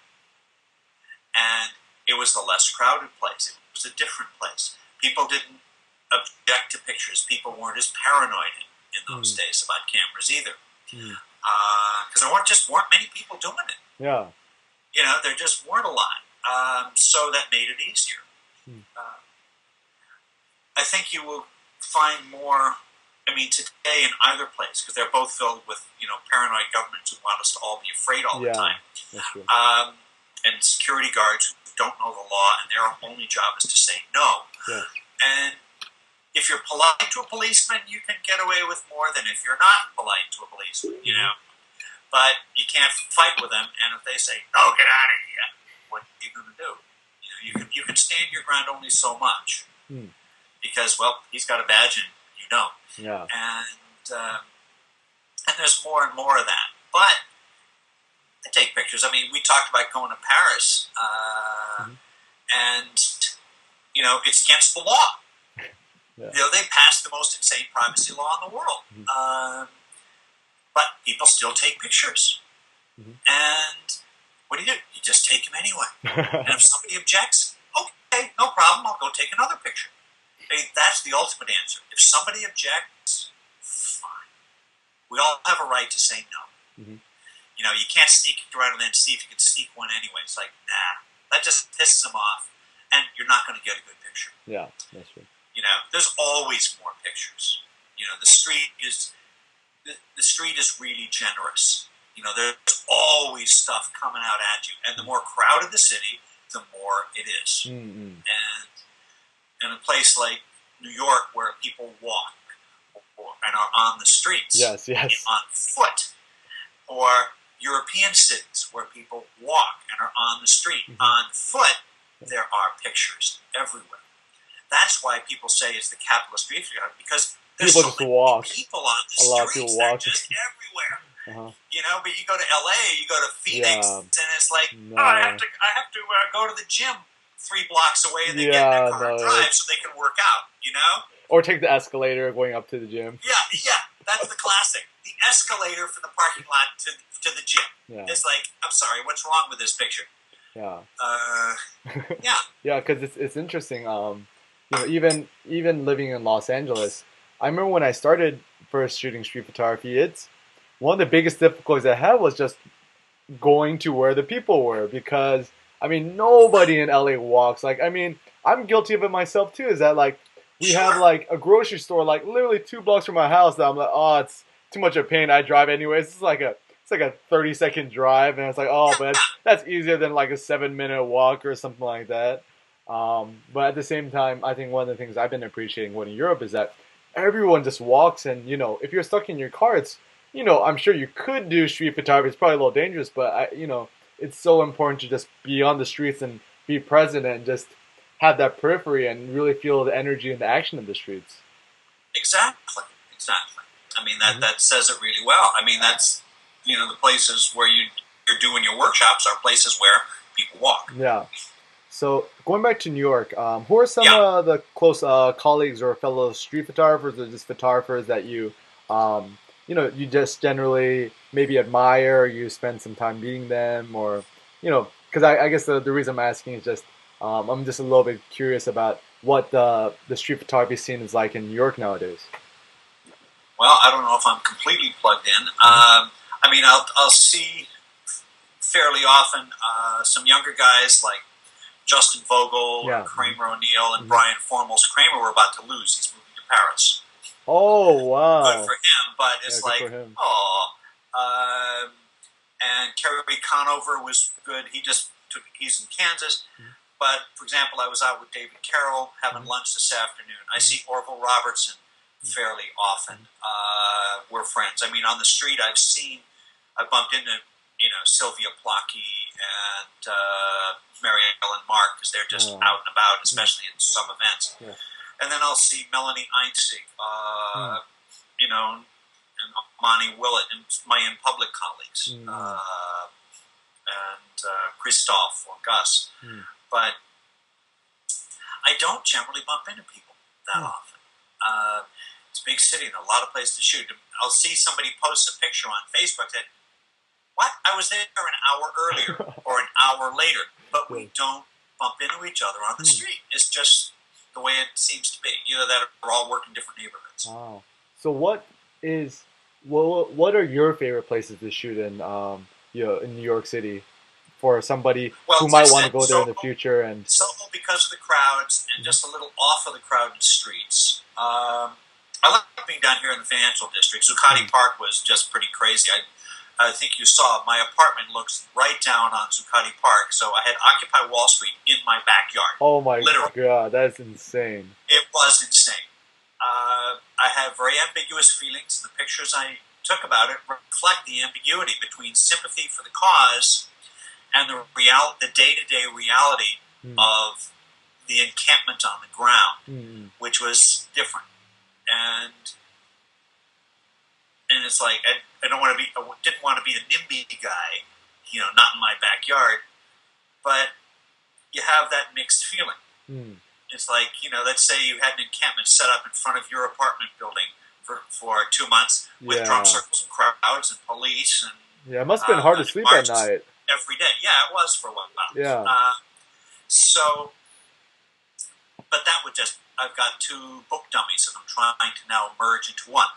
And it was the less crowded place. It was a different place. People didn't object to pictures. People weren't as paranoid in those days about cameras either. Because there weren't many people doing it. Yeah. There just weren't a lot. So that made it easier. I think you will find more, today in either place, because they're both filled with, paranoid governments who want us to all be afraid all the time. That's true. And security guards who don't know the law, and their only job is to say no. Yeah. And if you're polite to a policeman, you can get away with more than if you're not polite to a policeman, But you can't fight with them, and if they say, no, get out of here, what are you going to do? You can stand your ground only so much. Because, he's got a badge and you don't. Yeah. And there's more and more of that. But I take pictures. We talked about going to Paris, and, it's against the law. Yeah. They passed the most insane privacy law in the world. But people still take pictures. And what do? You just take them anyway. And if somebody objects, okay, no problem, I'll go take another picture. That's the ultimate answer. If somebody objects, fine. We all have a right to say no. You can't sneak around and then see if you can sneak one anyway. It's like, nah, that just pisses them off, and you're not going to get a good picture. Yeah, that's true. There's always more pictures. The street is really generous. There's always stuff coming out at you, and the more crowded the city, the more it is. And in a place like New York, where people walk and are on the streets, on foot, or European cities where people walk and are on the street on foot, there are pictures everywhere. That's why people say it's the capital of street photography, because there's people so many people on the streets. They're just everywhere. But you go to LA, you go to Phoenix, and it's like, I have to go to the gym 3 blocks away, and they get in their car and drive so they can work out. Or take the escalator going up to the gym. Yeah, that's the classic. The escalator from the parking lot to to the gym. Yeah. It's like, I'm sorry, what's wrong with this picture? Yeah. Yeah. Yeah, because it's interesting. Even living in Los Angeles, I remember when I started first shooting street photography. It's one of the biggest difficulties I had was just going to where the people were because I mean nobody in LA walks. Like I mean I'm guilty of it myself too. Is that like we have like a grocery store like literally 2 blocks from my house that I'm like oh it's too much of a pain. I drive anyways. It's like a 30-second drive and it's like oh but that's easier than like a 7-minute walk or something like that. But at the same time I think one of the things I've been appreciating when in Europe is that everyone just walks and if you're stuck in your car it's I'm sure you could do street photography. It's probably a little dangerous, but it's so important to just be on the streets and be present and just have that periphery and really feel the energy and the action of the streets. Exactly. I mean, that says it really well. I mean, that's, the places where you're doing your workshops are places where people walk. Yeah. So going back to New York, who are some of the close colleagues or fellow street photographers or just photographers that you just generally maybe admire, or you spend some time meeting them, or, because I guess the reason I'm asking is just, I'm just a little bit curious about what the street photography scene is like in New York nowadays. Well, I don't know if I'm completely plugged in. I mean, I'll see fairly often some younger guys like Justin Vogel, and Kramer O'Neill, and Brian Formels. Kramer we're about to lose. He's moving to Paris. Oh, wow. Good for him, but it's like, oh. And Kerry Conover was good. He's in Kansas. But, for example, I was out with David Carroll having lunch this afternoon. I see Orville Robertson fairly often. We're friends. I mean, on the street I've bumped into, Sylvia Plocky and Mary Ellen Mark because they're just out and about, especially in some events. Yeah. And then I'll see Melanie Einzig, and Monty Willett, and my InPublic colleagues, and Christophe or Gus. But I don't generally bump into people that often. It's a big city and a lot of places to shoot. I'll see somebody post a picture on Facebook that, what? I was there an hour earlier or an hour later, but we don't bump into each other on the street. It's just the way it seems to be. Either that or we're all working different neighborhoods. Wow. So what are your favorite places to shoot in in New York City for somebody who might want to go there in the future? And Soho because of the crowds and just a little off of the crowded streets. I like being down here in the financial district. Zuccotti Park was just pretty crazy. I think you saw my apartment looks right down on Zuccotti Park, so I had Occupy Wall Street in my backyard. Oh my God, that's insane. It was insane. I have very ambiguous feelings, and the pictures I took about it reflect the ambiguity between sympathy for the cause and the day-to-day reality of the encampment on the ground, which was different. And it's like I didn't want to be a NIMBY guy, not in my backyard, but you have that mixed feeling. It's like, let's say you had an encampment set up in front of your apartment building for 2 months with drum circles and crowds and police and it must have been hard to sleep at night every day. Yeah, it was for a while. Yeah. But that would I've got 2 book dummies that I'm trying to now merge into one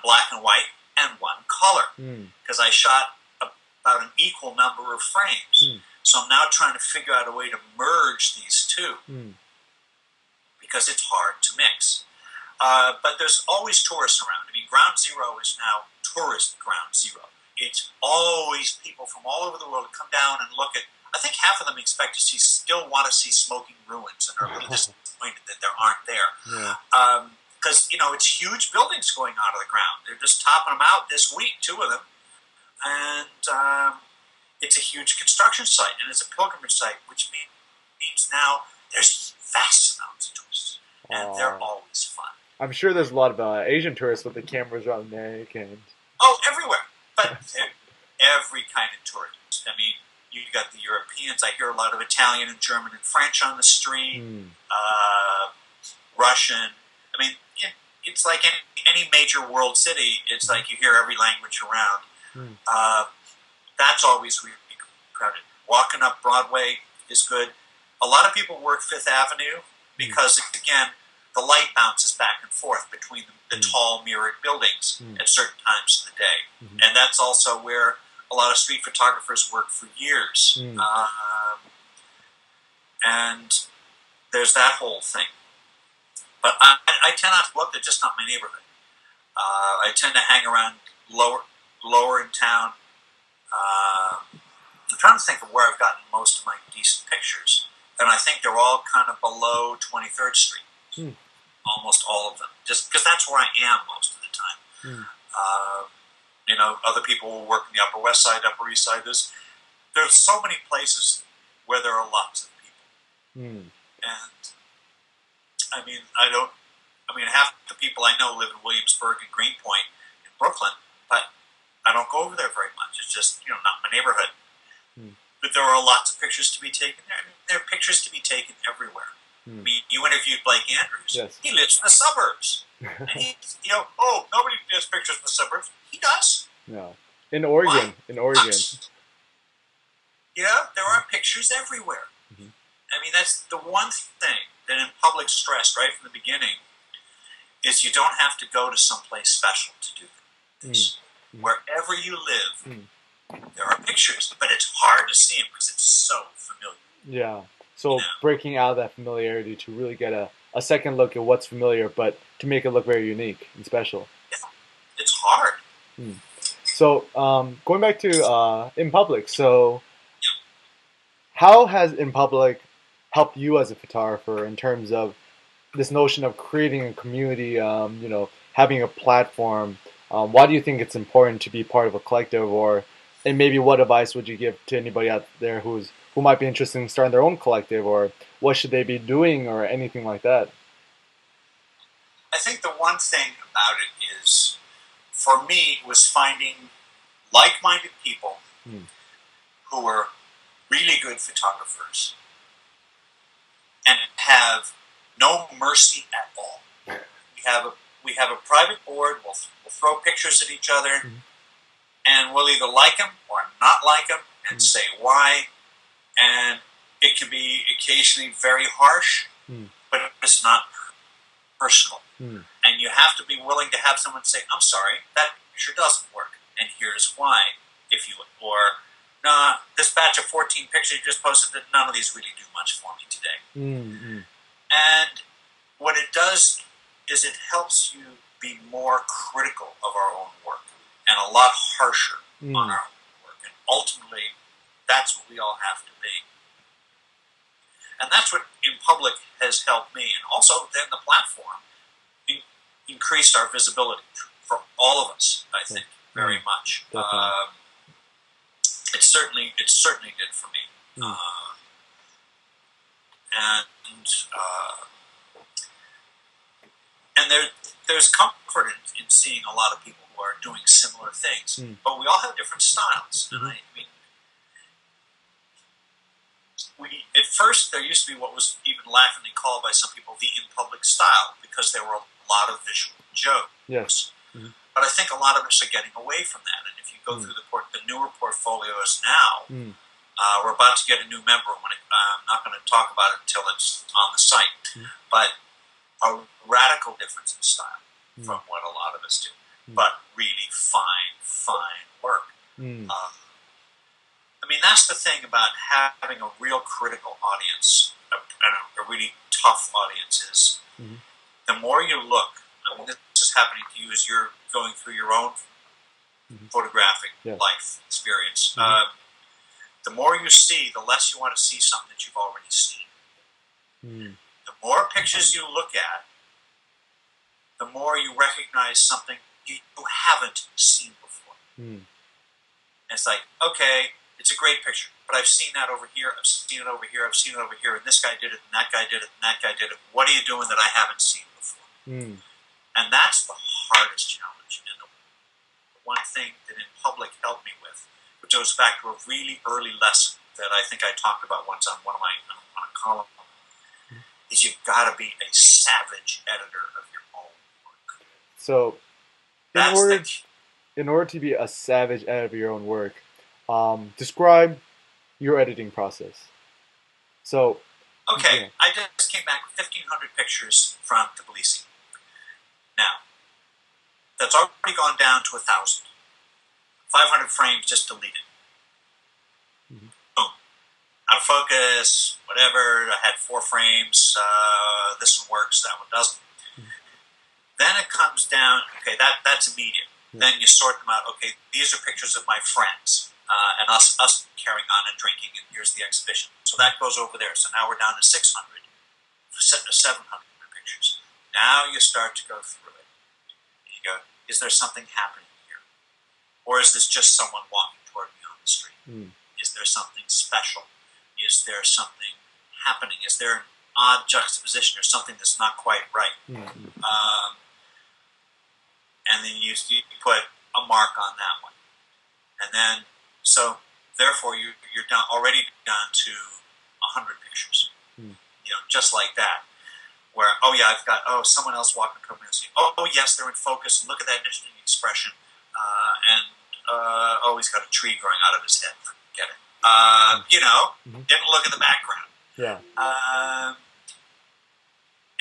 black and white and one color, because I shot about an equal number of frames. So I'm now trying to figure out a way to merge these 2 because it's hard to mix. But there's always tourists around. I mean, Ground Zero is now tourist Ground Zero. It's always people from all over the world who come down and look at. I think half of them still want to see smoking ruins and are a little disappointed that there aren't there. Because, it's huge buildings going out of the ground. They're just topping them out this week, 2 of them. And it's a huge construction site, and it's a pilgrimage site, which means now there's vast amounts of tourists, and they're always fun. I'm sure there's a lot of Asian tourists with the cameras around their neck. Everywhere. But every kind of tourist. I mean, you got the Europeans. I hear a lot of Italian and German and French on the street. Russian. I mean, it's like any major world city. It's like you hear every language around. that's always really crowded. Walking up Broadway is good. A lot of people work Fifth Avenue because, again, the light bounces back and forth between the tall mirrored buildings at certain times of the day. And that's also where a lot of street photographers work for years. And there's that whole thing. But I tend not to go up there, just not my neighborhood. I tend to hang around lower in town. I'm trying to think of where I've gotten most of my decent pictures. And I think they're all kind of below 23rd Street. Almost all of them. Just because that's where I am most of the time. You know, other people will work in the Upper West Side, Upper East Side. There's so many places where there are lots of people. And, I mean, half the people I know live in Williamsburg and Greenpoint in Brooklyn, but I don't go over there very much. It's just, you know, not my neighborhood. But there are lots of pictures to be taken there. I mean, there are pictures to be taken everywhere. I mean, you interviewed Blake Andrews. Yes. He lives in the suburbs. And he, you know, nobody does pictures in the suburbs. He does. No. In Oregon. Why? In Oregon. Yeah, there are pictures everywhere. I mean, that's the one thing that InPublic stressed right from the beginning is you don't have to go to someplace special to do this. Wherever you live, there are pictures, but it's hard to see them because it's so familiar. Yeah. So breaking out of that familiarity to really get a second look at what's familiar, but to make it look very unique and special. Yeah. It's hard. So going back to InPublic, so how has InPublic helped you as a photographer in terms of this notion of creating a community, you know, having a platform? Why do you think it's important to be part of a collective, and maybe what advice would you give to anybody out there who might be interested in starting their own collective, or what should they be doing, or anything like that? I think the one thing about it is, for me, was finding like-minded people who are really good photographers and have no mercy at all. We have a private board. We'll throw pictures at each other, and we'll either like them or not like them, and say why. And it can be occasionally very harsh, but it's not personal. And you have to be willing to have someone say, "I'm sorry, that picture doesn't work, and here's why." If you or nah, this batch of 14 pictures you just posted, that none of these really do much for me today. And what it does is it helps you be more critical of our own work and a lot harsher on our own work. And ultimately, that's what we all have to be. And that's what InPublic has helped me. And also then the platform increased our visibility for all of us, I think, very much. It certainly did for me. And there's comfort in seeing a lot of people who are doing similar things. But we all have different styles. And I mean, at first there used to be what was even laughingly called by some people the InPublic style, because there were a lot of visual jokes. Yes. But I think a lot of us are getting away from that. And if you go through the newer portfolios now, we're about to get a new member. I'm not going to talk about it until it's on the site. But a radical difference in style from what a lot of us do. But really fine work. I mean, that's the thing about having a real critical audience, and a really tough audience is, the more you look, I mean, this is happening to you as you're going through your own photographic life experience. The more you see, the less you want to see something that you've already seen. The more pictures you look at, the more you recognize something you haven't seen before. And it's like, okay, it's a great picture, but I've seen that over here, I've seen it over here, I've seen it over here, and this guy did it, and that guy did it, and that guy did it. What are you doing that I haven't seen before? And that's the hardest challenge. And the one thing that InPublic helped me with, which goes back to a really early lesson that I think I talked about once on on a column, is you've got to be a savage editor of your own work. So, in order to be a savage editor of your own work, describe your editing process. So, Okay, yeah. I just came back with 1,500 pictures from Tbilisi. Now, that's already gone down to 1,000. 500 frames just deleted. Mhm. Boom. Out of focus, whatever. I had 4 frames. This one works, that one doesn't. Mhm. Then it comes down, okay, that's immediate. Yeah. Then you sort them out. Okay, these are pictures of my friends and us carrying on and drinking, and here's the exhibition. So that goes over there. So now we're down to 600, 700 pictures. Now you start to go through it. You go, is there something happening here? Or is this just someone walking toward me on the street? Mm. Is there something special? Is there something happening? Is there an odd juxtaposition or something that's not quite right? Mm. And then you put a mark on that one. And then, so therefore you're down, already down to 100 pictures. Mm. You know, just like that. Where, oh yeah, I've got, someone else walking toward me and saying, oh yes, they're in focus, and look at that interesting expression. He's got a tree growing out of his head. Forget it. Didn't look at the background. Yeah.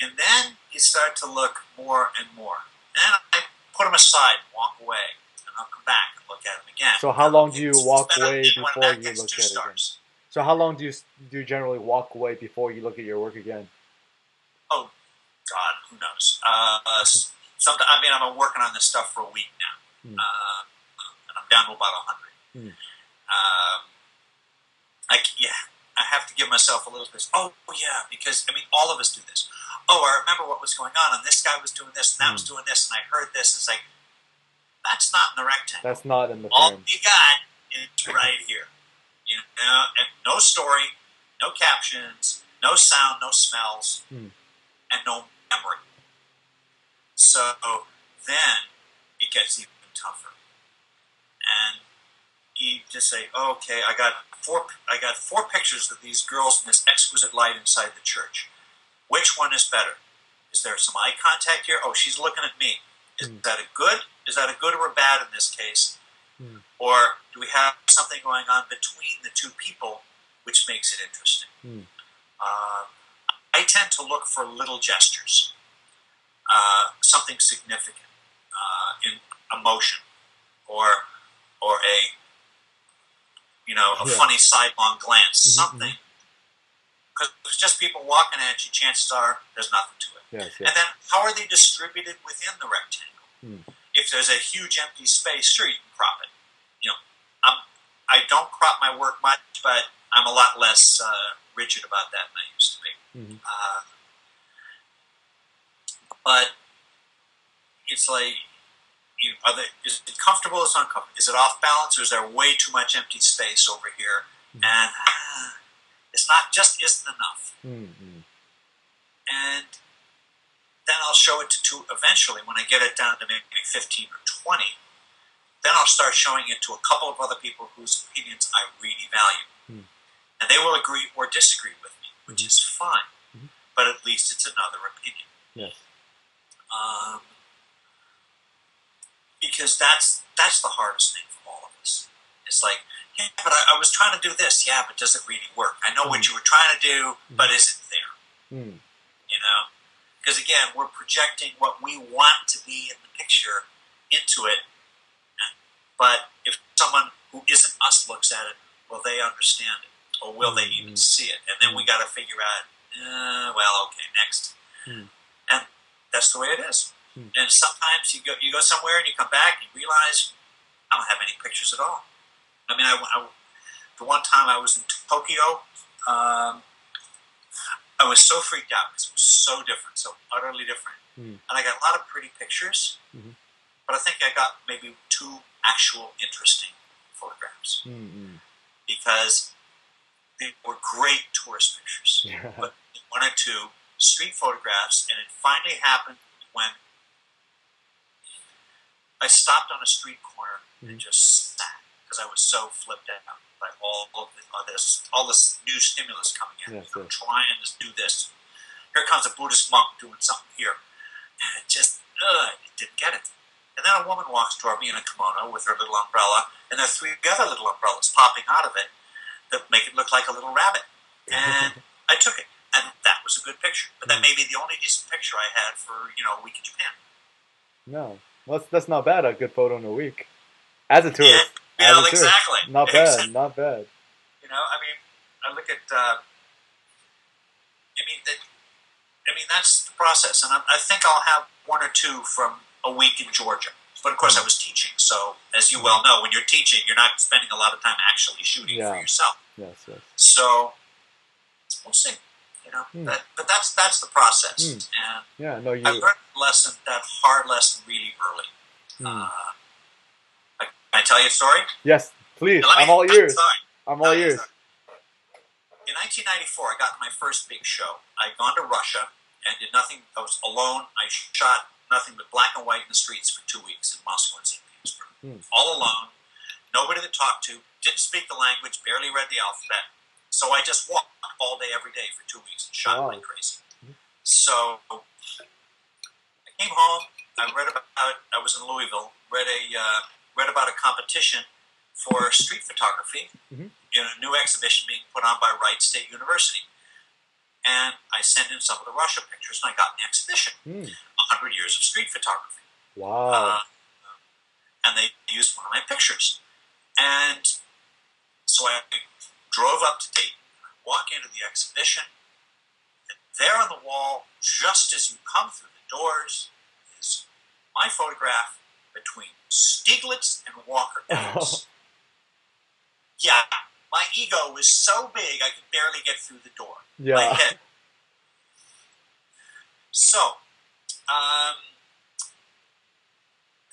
And then you start to look more and more. And I put them aside and walk away. And I'll come back and look at them again. So how long do you walk away When before that you gets look two at it again? stars. So how long do you generally walk away before you look at your work again? Oh, God, who knows? I'm working on this stuff for a week now. And I'm down to about 100. I have to give myself a little space. Oh, yeah, because, all of us do this. Oh, I remember what was going on, and this guy was doing this, and that was doing this, and I heard this, and it's like, that's not in the rectangle. That's not in the All frame. you got is right here. And no story, no captions, no sound, no smells, and no memory. So then it gets even tougher. And you just say, okay, I got four pictures of these girls in this exquisite light inside the church. Which one is better? Is there some eye contact here? Oh, she's looking at me. Is that a good? Is that a good or a bad in this case? Or do we have something going on between the two people which makes it interesting? I tend to look for little gestures, something significant in emotion, or a funny sidelong glance, something. Because if it's just people walking at you, chances are there's nothing to it. Yes. And then how are they distributed within the rectangle? If there's a huge empty space, sure, you can crop it. I don't crop my work much, but I'm a lot less rigid about that than I used to be. But it's like, is it comfortable or is it uncomfortable? Is it off balance or is there way too much empty space over here? And it's not just isn't enough. And then I'll show it to eventually, when I get it down to maybe 15 or 20, then I'll start showing it to a couple of other people whose opinions I really value. And they will agree or disagree with me, which is fine. But at least it's another opinion. Yes. Because that's the hardest thing for all of us. It's like, yeah, but I was trying to do this. Yeah, but does it really work? I know what you were trying to do, but is it there? Because again, we're projecting what we want to be in the picture into it. But if someone who isn't us looks at it, will they understand it? Or will they even see it? And then we got to figure out, okay, next. And that's the way it is. And sometimes you go somewhere and you come back and you realize, I don't have any pictures at all. The one time I was in Tokyo, I was so freaked out because it was so different, so utterly different. And I got a lot of pretty pictures, but I think I got maybe 2 actual interesting photographs. Because they were great tourist pictures. But 1 or 2 street photographs, and it finally happened when I stopped on a street corner and just sat because I was so flipped out by all this new stimulus coming in. I'm trying to do this. Here comes a Buddhist monk doing something here, and it just it didn't get it. And then a woman walks toward me in a kimono with her little umbrella, and there are 3 other little umbrellas popping out of it that make it look like a little rabbit. And I took it, and that was a good picture. But that may be the only decent picture I had for, a week in Japan. No, well, that's not bad. A good photo in a week as a tourist. Yeah, exactly. Not bad. Exactly. Not bad. I look at. That's the process, and I think I'll have 1 or 2 from a week in Georgia. But of course, I was teaching, so as you well know, when you're teaching, you're not spending a lot of time actually shooting for yourself. Yes. So we'll see. But that's the process. And I learned that hard lesson really early. Can I tell you a story? Yes, please. I'm all ears. I'm all ears. In 1994, I got my first big show. I'd gone to Russia and did nothing. I was alone. I shot nothing but black and white in the streets for 2 weeks in Moscow and St. Petersburg. All alone. Nobody to talk to. Didn't speak the language. Barely read the alphabet. So I just walked all day, every day for 2 weeks and shot like crazy. So I came home. I was in Louisville. Read about a competition for street photography in a new exhibition being put on by Wright State University. And I sent in some of the Russia pictures, and I got an exhibition, 100 Years of Street Photography. Wow. And they used one of my pictures. And so I drove up to Dayton, and I walk into the exhibition, and there on the wall, just as you come through the doors, is my photograph between Stieglitz and Walker Evans. Yeah, my ego was so big I could barely get through the door. Yeah. My head. So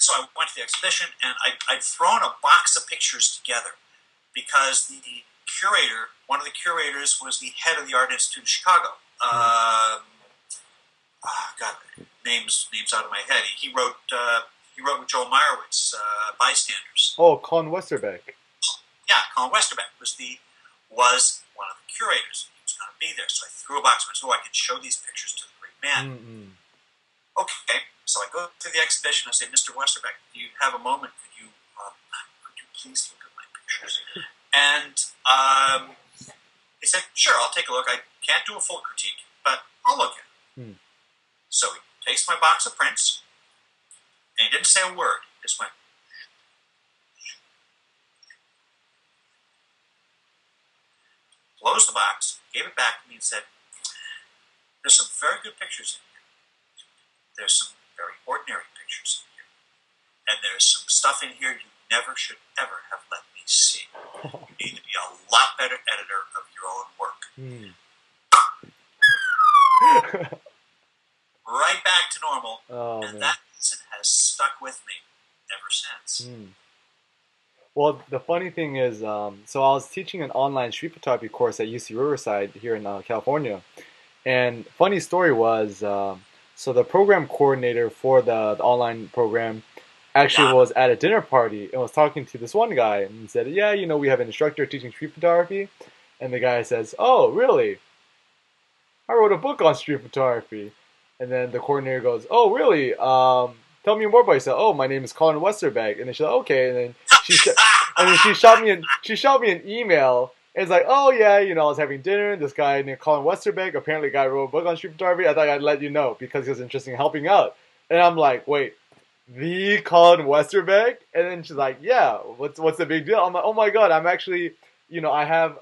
I went to the exhibition, and I'd thrown a box of pictures together because the curator, one of the curators, was the head of the Art Institute of Chicago. Names out of my head. He wrote with Joel Meyerowitz, Bystanders. Oh, Colin Westerbeck. Yeah, Colin Westerbeck was one of the curators. He was going to be there, so I threw a box of so I could show these pictures to the great man. Okay, so I go to the exhibition. I say, Mr. Westerbeck, do you have a moment? Could you please look at my pictures? And he said, sure, I'll take a look. I can't do a full critique, but I'll look at it. So he takes my box of prints, and he didn't say a word. He just went, closed the box, gave it back to me, and said, there's some very good pictures in here. There's some very ordinary pictures in here. And there's some stuff in here you never should ever have let me see. You need to be a lot better editor of your own work. Right back to normal. And that lesson has stuck with me ever since. Well, the funny thing is, so I was teaching an online street photography course at UC Riverside here in California. And funny story was, so the program coordinator for the online program actually was at a dinner party and was talking to this one guy and he said, yeah, we have an instructor teaching street photography. And the guy says, oh, really? I wrote a book on street photography. And then the coordinator goes, oh, really? Tell me more about yourself. Oh, my name is Colin Westerbeck. And then she's like, okay. And then she shot me an email. And it's like, oh yeah, I was having dinner. This guy named Colin Westerbeck, apparently a guy wrote a book on street photography. I thought I'd let you know because he was interested in helping out. And I'm like, wait, the Colin Westerbeck? And then she's like, yeah, what's the big deal? I'm like, oh my god, I'm actually, I have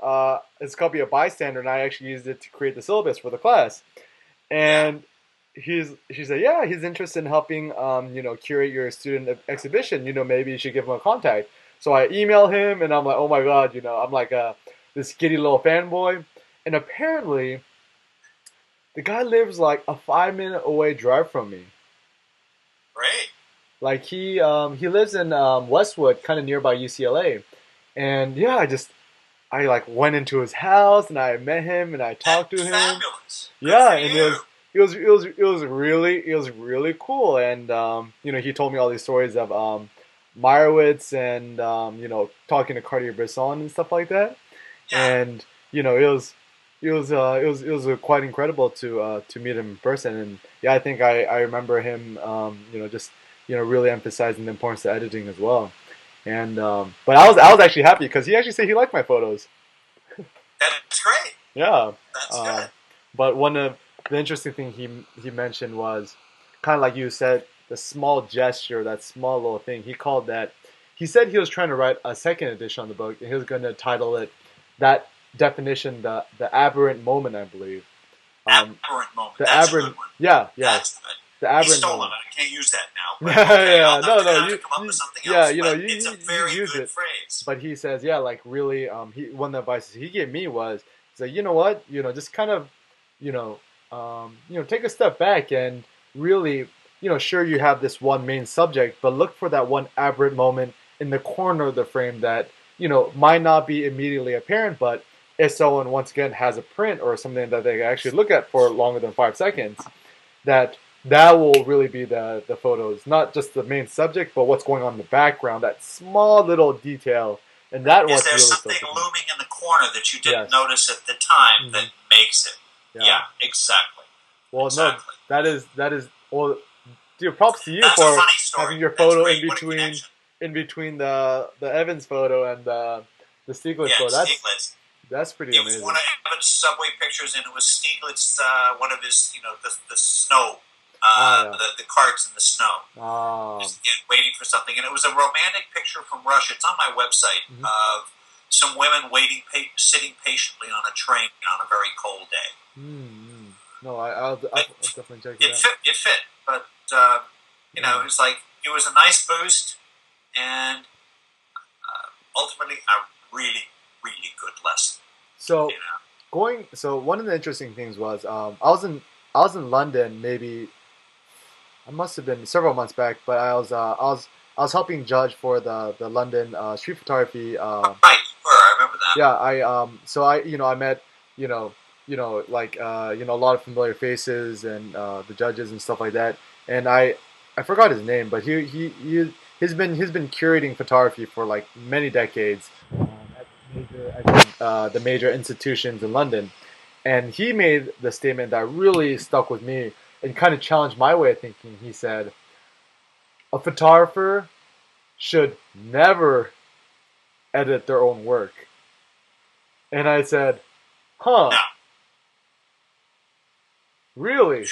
this copy of Bystander, and I actually used it to create the syllabus for the class. And she said, yeah, he's interested in helping, curate your student exhibition. Maybe you should give him a contact. So I email him, and I'm like, oh my god, I'm like this giddy little fanboy. And apparently, the guy lives like a 5-minute away drive from me. Great. Like he lives in Westwood, kind of nearby UCLA. And yeah, I like went into his house and I met him and I talked to him. Fabulous. Yeah, and it was really cool. And he told me all these stories of Meyerowitz and talking to Cartier-Bresson and stuff like that. Yeah. And it was quite incredible to meet him in person. And yeah, I think I remember him just really emphasizing the importance of editing as well. And but I was actually happy because he actually said he liked my photos. That's great. Yeah. That's Um, good. but one of the interesting thing he mentioned was kind of like you said, the small gesture, that small little thing. He called that. He said he was trying to write a second edition on the book, and he was going to title it that definition, the aberrant moment, I believe. Aberrant moment. The That's a aberrant, good one. yeah, yes, That's good. the He aberrant stole it. moment. I can't use that now, but okay, Yeah, I'm no, no, gonna have to you, come up with something yeah, else. But you it's a you very use good it. phrase. But he says, yeah, like really, one of the advices he gave me was, he's like, you know what, just kind of, you know, take a step back and really, sure you have this one main subject, but look for that one aberrant moment in the corner of the frame that, might not be immediately apparent, but if someone once again has a print or something that they can actually look at for longer than 5 seconds, that that will really be the photos, not just the main subject, but what's going on in the background, that small little detail, and that Is what's there really something stuck with me. looming in the corner that you didn't Yes. notice at the time Hmm. that makes it? Yeah. Yeah, exactly. Well, no, Exactly. that is. Well, dude, props to you That's a for funny story. having your That's photo great. What a connection. in between the Evans photo and the Stieglitz Yeah, photo. Stieglitz. That's pretty It was one amazing. of Evan's subway pictures, and it was Stieglitz, one of his, the snow, Ah, yeah. the carts in the snow. Um, Just again, waiting for something. And it was a romantic picture from Russia. It's on my website mhm. of some women sitting patiently on a train on a very cold day. Mm-hmm. No, I'll It, definitely check it it out. fit. It fit. But Yeah. it was like it was a nice boost, and ultimately a really, really good lesson. So so one of the interesting things was I was in London maybe I must have been several months back, but I was helping judge for the London street photography. Right, you were. I remember that. Yeah, I met you know like a lot of familiar faces and the judges and stuff like that, and I forgot his name, but he's been curating photography for like many decades at the major institutions in London, and he made the statement that really stuck with me and kind of challenged my way of thinking. He said, "A photographer should never edit their own work," and I said, "Huh, No. really?"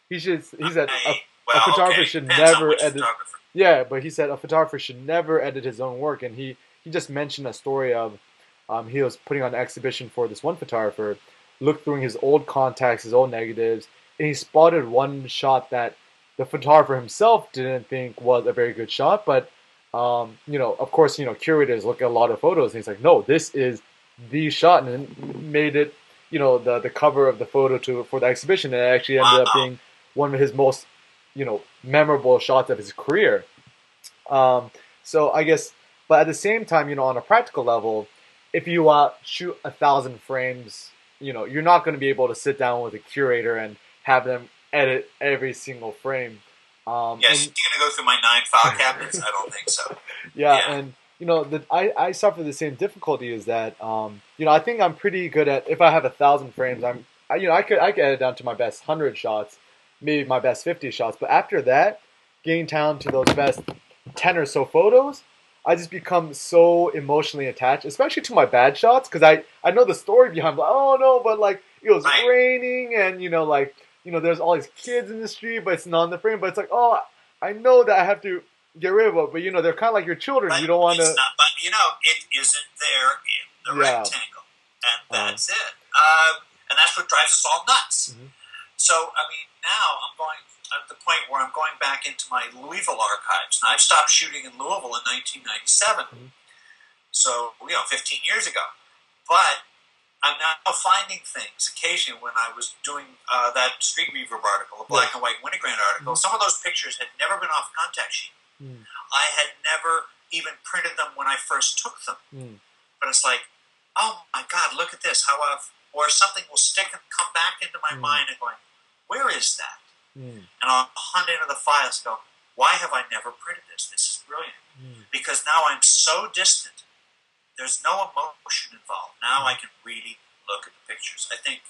He should. He said a Well, photographer okay. should Depends on never which edit. photographer. Yeah, but he said a photographer should never edit his own work, and he just mentioned a story of he was putting on an exhibition for this one photographer, looked through his old contacts, his old negatives, and he spotted one shot that the photographer himself didn't think was a very good shot, but of course, curators look at a lot of photos, and he's like, no, this is the shot, and made it, the cover of the photo for the exhibition, and it actually ended up Wow. being one of his most, memorable shots of his career. Um, so I guess, but at the same time, on a practical level, if you shoot 1,000 frames, you're not going to be able to sit down with a curator and have them edit every single frame. Yes, And you're going to go through my 9 file cabinets? I don't think so. yeah, Yeah. and I suffer the same difficulty is that I think I'm pretty good at if I have 1,000 frames, I could edit down to my best 100 shots, maybe my best 50 shots, but after that, getting down to those best 10 or so photos, I just become so emotionally attached, especially to my bad shots, because I know the story behind, like, oh no, but like it was Right. raining and there's all these kids in the street, but it's not in the frame, but it's like, oh, I know that I have to get rid of it, but they're kind of like your children. But You don't want it's to, not. But it isn't there in the yeah. rectangle, and Uh, that's it. And that's what drives us all nuts. mhm. So now I'm going at the point where I'm going back into my Louisville archives. Now I've stopped shooting in Louisville in 1997, Mhm. so 15 years ago. But I'm now finding things occasionally when I was doing that Street Reverb article, the black and white Winograd article. Mhm. Some of those pictures had never been off contact sheet. Mm, I had never even printed them when I first took them. mm, But it's like, oh my God, look at this! Or something will stick and come back into my mind and going, where is that? mm, And I'll hunt into the files and go, why have I never printed this? This is brilliant. mm. Because now I'm so distant. There's no emotion involved. Now I can really look at the pictures. I think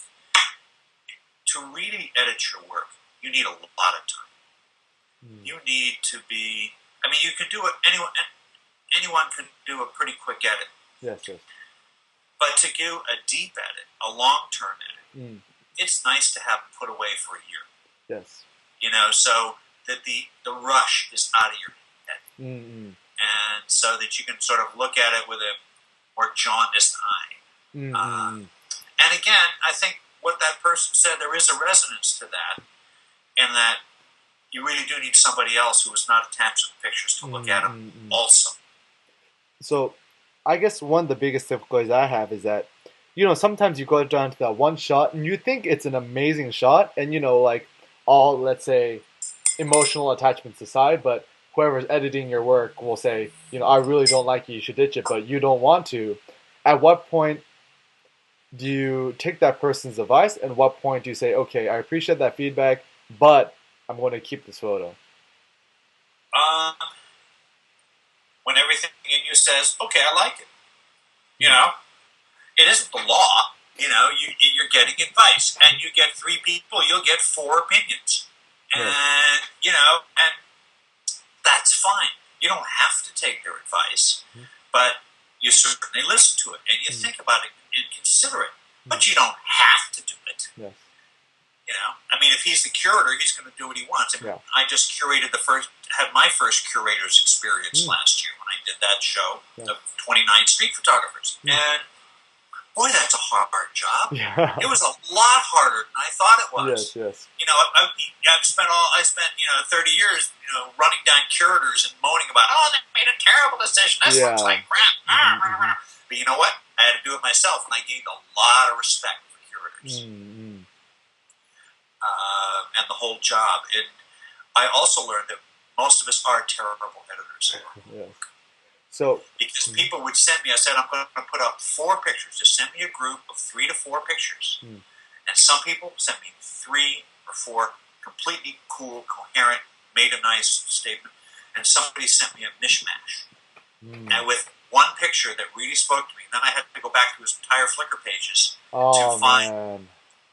to really edit your work, you need a lot of time. You need to be. I mean, you can do it. Anyone can do a pretty quick edit. Yes, yes. But to do a deep edit, a long-term edit, it's nice to have it put away for a year. Yes. You know, so that the rush is out of your head, and so that you can sort of look at it with a more jaundiced eye. And again, I think what that person said, there is a resonance to that, and that you really do need somebody else who is not attached to the pictures to look at them also. So, I guess one of the biggest difficulties I have is that, you know, sometimes you go down to that one shot and you think it's an amazing shot, and, you know, like, all, let's say, emotional attachments aside, but whoever's editing your work will say, you know, I really don't like it, you should ditch it, but you don't want to. At what point do you take that person's advice, and what point do you say, okay, I appreciate that feedback, but I'm going to keep this photo? When everything in you says, okay, I like it. You know, it isn't the law. You know, you're getting advice, and you get 3 people, you'll get 4 opinions. And, you know, and that's fine. You don't have to take their advice, but you certainly listen to it, and you think about it and consider it. But you don't have to do it. Yes. You know, I mean, if he's the curator, he's going to do what he wants. I mean, I just had my first curator's experience last year when I did that show of 29 street photographers. And boy, that's a hard job. Yeah. It was a lot harder than I thought it was. Yes. You know, I spent 30 years, you know, running down curators and moaning about, oh, they made a terrible decision. This looks like crap. But you know what? I had to do it myself, and I gained a lot of respect for curators. And the whole job. And I also learned that most of us are terrible editors. So, because people would send me, I said, I'm going to put up 4 pictures. Just send me a group of 3 to 4 pictures. And some people sent me 3 or 4 completely cool, coherent, made a nice statement. And somebody sent me a mishmash. And with one picture that really spoke to me, and then I had to go back to his entire Flickr pages to find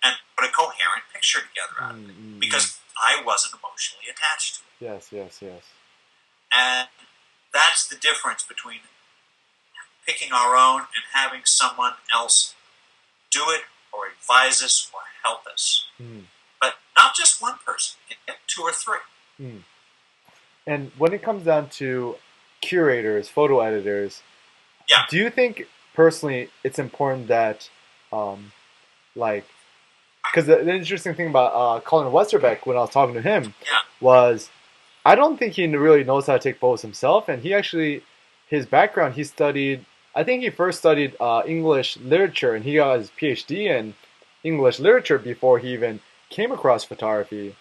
and put a coherent picture together out of it. Because I wasn't emotionally attached to it. Yes. And that's the difference between picking our own and having someone else do it or advise us or help us. But not just one person, get 2 or 3. And when it comes down to curators, photo editors, do you think personally it's important that, because the interesting thing about Colin Westerbeck, when I was talking to him, was I don't think he really knows how to take photos himself, and he actually, his background, I think he first studied English literature, and he got his PhD in English literature before he even came across photography.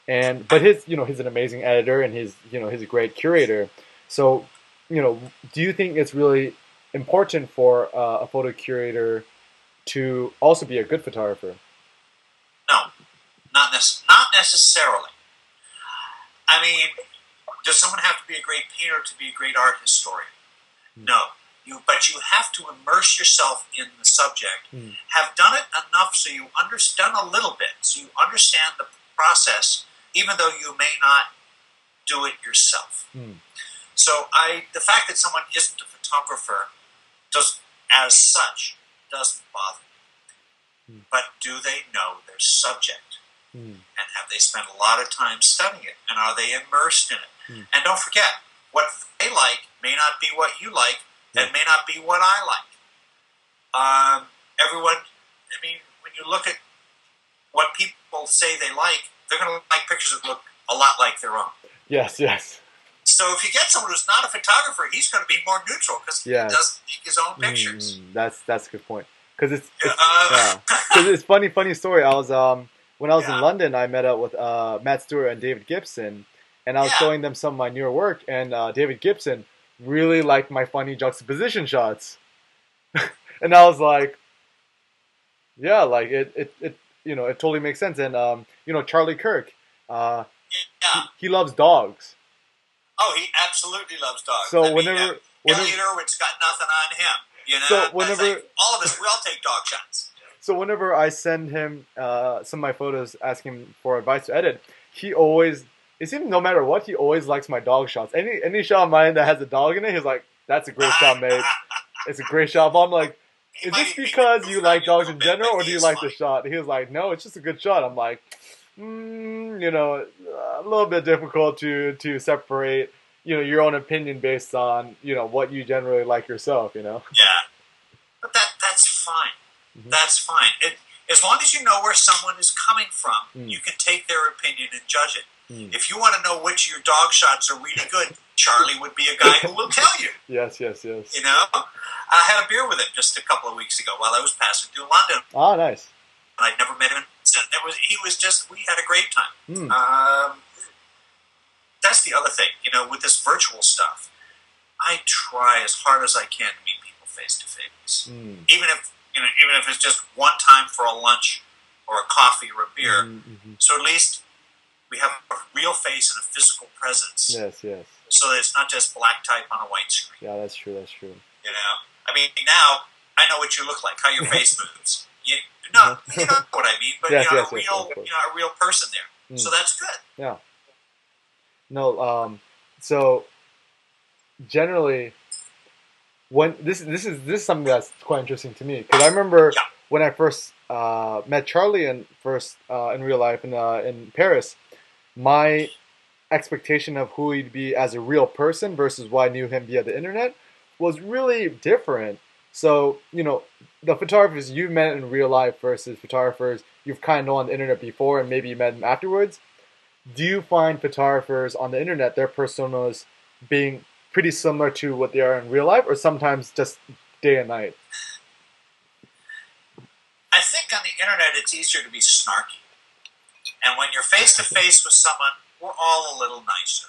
But he's an amazing editor, and he's a great curator. So, do you think it's really important for a photo curator to also be a good photographer? No, not necessarily. I mean, does someone have to be a great painter to be a great art historian? No. But you have to immerse yourself in the subject. Have done it enough so you understand a little bit, so you understand the process, even though you may not do it yourself. So the fact that someone isn't a photographer doesn't bother me. But do they know their subject? And have they spent a lot of time studying it? And are they immersed in it? And don't forget, what they like may not be what you like, and may not be what I like. Everyone, I mean, when you look at what people say they like, they're going to like pictures that look a lot like their own. Yes. So if you get someone who's not a photographer, he's going to be more neutral because he doesn't make his own pictures. That's a good point. Because it's funny story. I was when I was in London, I met up with Matt Stewart and David Gibson, and I was showing them some of my newer work, and David Gibson really liked my funny juxtaposition shots, and I was like, it totally makes sense. And Charlie Kirk, he loves dogs. Oh, he absolutely loves dogs. So Elliot Irwin's got nothing on him. So whenever all of us, we all take dog shots. So whenever I send him some of my photos, asking him for advice to edit, he always it seems no matter what, he always likes my dog shots. Any shot of mine that has a dog in it, he's like, "That's a great shot, mate. It's a great shot." But I'm like, He "Is might this be because you goofing on like you a dogs little in bit, general, but or he do you is like the funny. shot?" He was like, "No, it's just a good shot." I'm like, a little bit difficult to separate, your own opinion based on, what you generally like yourself, Yeah, but that's fine. Hmm. That's fine. As long as you know where someone is coming from, Mm. you can take their opinion and judge it. Mm. If you want to know which of your dog shots are really good, Charlie would be a guy who will tell you. Yes. You know, I had a beer with him just a couple of weeks ago while I was passing through London. Ah, nice. I'd never met him. We had a great time. Mm. That's the other thing, with this virtual stuff. I try as hard as I can to meet people face to face, Mm. even if it's just one time for a lunch or a coffee or a beer. Mm-hmm. So at least we have a real face and a physical presence. Yes. So that it's not just black type on a white screen. Yeah, that's true. I mean, now I know what you look like, how your face moves. You know what I mean, but Yes, you yes, have yes, of course. a real person there. Mm. So that's good. Yeah. No. So generally, when this is something that's quite interesting to me, because I remember Yeah. when I first met Charlie in real life in Paris, my expectation of who he'd be as a real person versus what I knew him via the internet was really different. So, the photographers you met in real life versus photographers you've kind of known on the internet before and maybe you met them afterwards, do you find photographers on the internet, their personas being pretty similar to what they are in real life, or sometimes just day and night? I think on the internet it's easier to be snarky. And when you're face to face with someone, we're all a little nicer.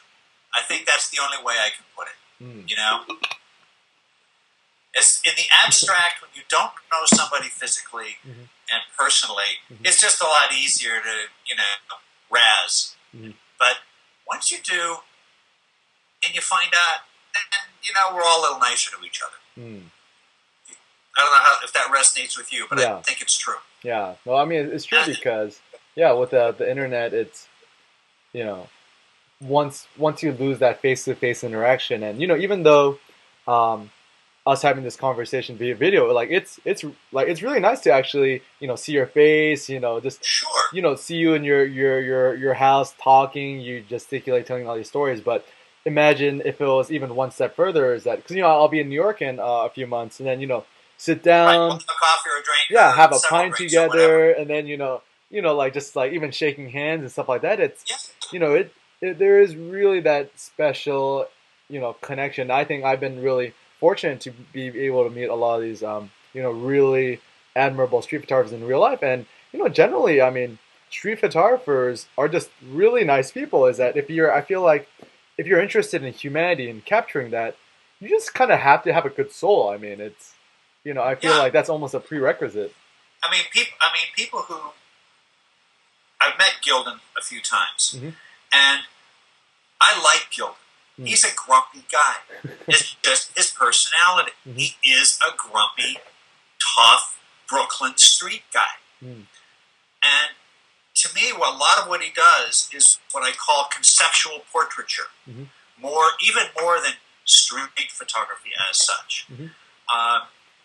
I think that's the only way I can put it. Mm. It's in the abstract, when you don't know somebody physically Mm-hmm. and personally, Mhm. it's just a lot easier to, razz. Mhm. But once you do, and you find out, then, we're all a little nicer to each other. Mm. I don't know if that resonates with you, but Yeah. I think it's true. Yeah. Well, I mean, it's true because, yeah, with the internet, it's, once you lose that face-to-face interaction, and, even though us having this conversation via video, like it's really nice to actually, see your face, just, Sure. see you in your house talking, you gesticulate, telling all these stories. But imagine if it was even one step further, is that because I'll be in New York in a few months, and then sit Right, down, we'll have a coffee or a drink. yeah, have a several pint drinks or together, and then like just like even shaking hands and stuff like that. It's Yeah. there is really that special connection. I think I've been really fortunate to be able to meet a lot of these really admirable street photographers in real life, and generally, I mean, street photographers are just really nice people. Is that I feel like if you're interested in humanity and capturing that, you just kind of have to have a good soul. I mean, it's I feel Yeah. like that's almost a prerequisite. I mean, people who I've met Gildan a few times, Mhm. and I like Gildan. Mm. He's a grumpy guy. It's just his personality. Mhm. He is a grumpy, tough Brooklyn street guy. Mm. And to me, a lot of what he does is what I call conceptual portraiture, Mhm. even more than street photography as such. Mhm.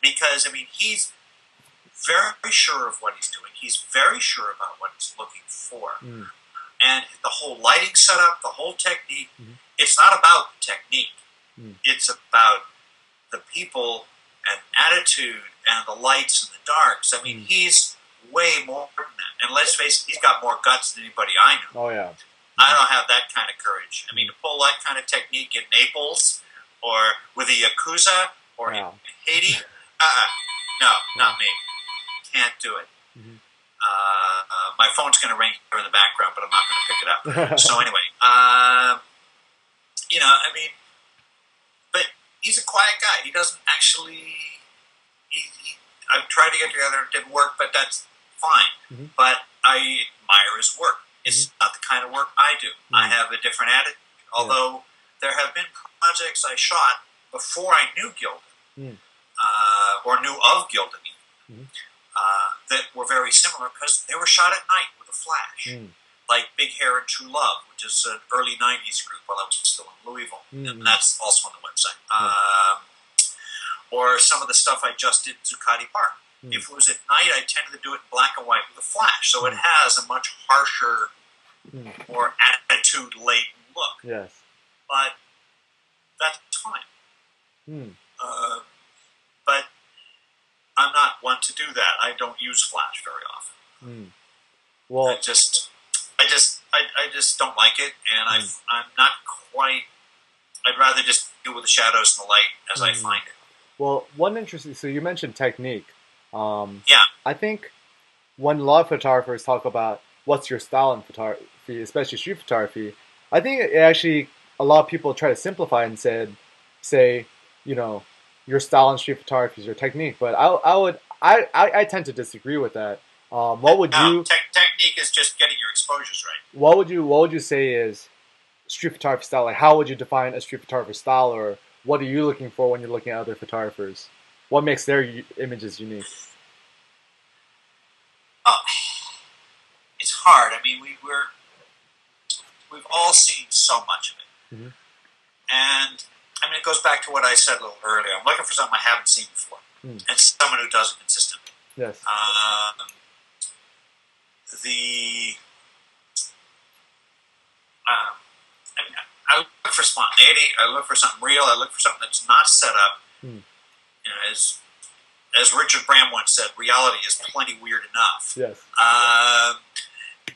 Because he's very sure of what he's doing. He's very sure about what he's looking for. Mm. And the whole lighting setup, the whole technique, Mhm. it's not about the technique. Mm. It's about the people and attitude and the lights and the darks. He's way more than that. And let's face it, he's got more guts than anybody I know. Oh yeah. I don't have that kind of courage. To pull that kind of technique in Naples or with a Yakuza or Yeah. in Haiti, no, not me. Can't do it. Mhm. My phone's going to ring here in the background, but I'm not going to pick it up. So anyway, but he's a quiet guy. He doesn't actually. I've tried to get together, it didn't work, but that's fine. Mhm. But I admire his work. It's not the kind of work I do. I have a different attitude. Although there have been projects I shot before I knew Gildan, or knew of Gildan even, that were very similar because they were shot at night with a flash. like Big Hair and True Love, which is an early 90s group while I was still in Louisville. And that's also on the website. Or some of the stuff I just did in Zuccotti Park. If it was at night, I tended to do it in black and white with a flash. So it has a much harsher, more attitude-laden look. Yes. But that's fine. But I'm not one to do that. I don't use flash very often. Well, I just don't like it, and I'm not quite. I'd rather just deal with the shadows and the light as I find it. Well, one interesting. So you mentioned technique. Yeah. I think when a lot of photographers talk about what's your style in photography, especially street photography, I think it actually a lot of people try to simplify and say, you know, your style in street photography is your technique. But I tend to disagree with that. What would you? Technique is just getting your exposures right. What would you say is street photography style? Like, how would you define a street photographer style, or what are you looking for when you're looking at other photographers? What makes their images unique? Oh, it's hard. I mean, we've all seen so much of it, and I mean, it goes back to what I said a little earlier. I'm looking for something I haven't seen before, and someone who does it consistently. Yes. I look for spontaneity. I look for something real. I look for something that's not set up. You know, as Richard Bram once said, reality is plenty weird enough. Yes.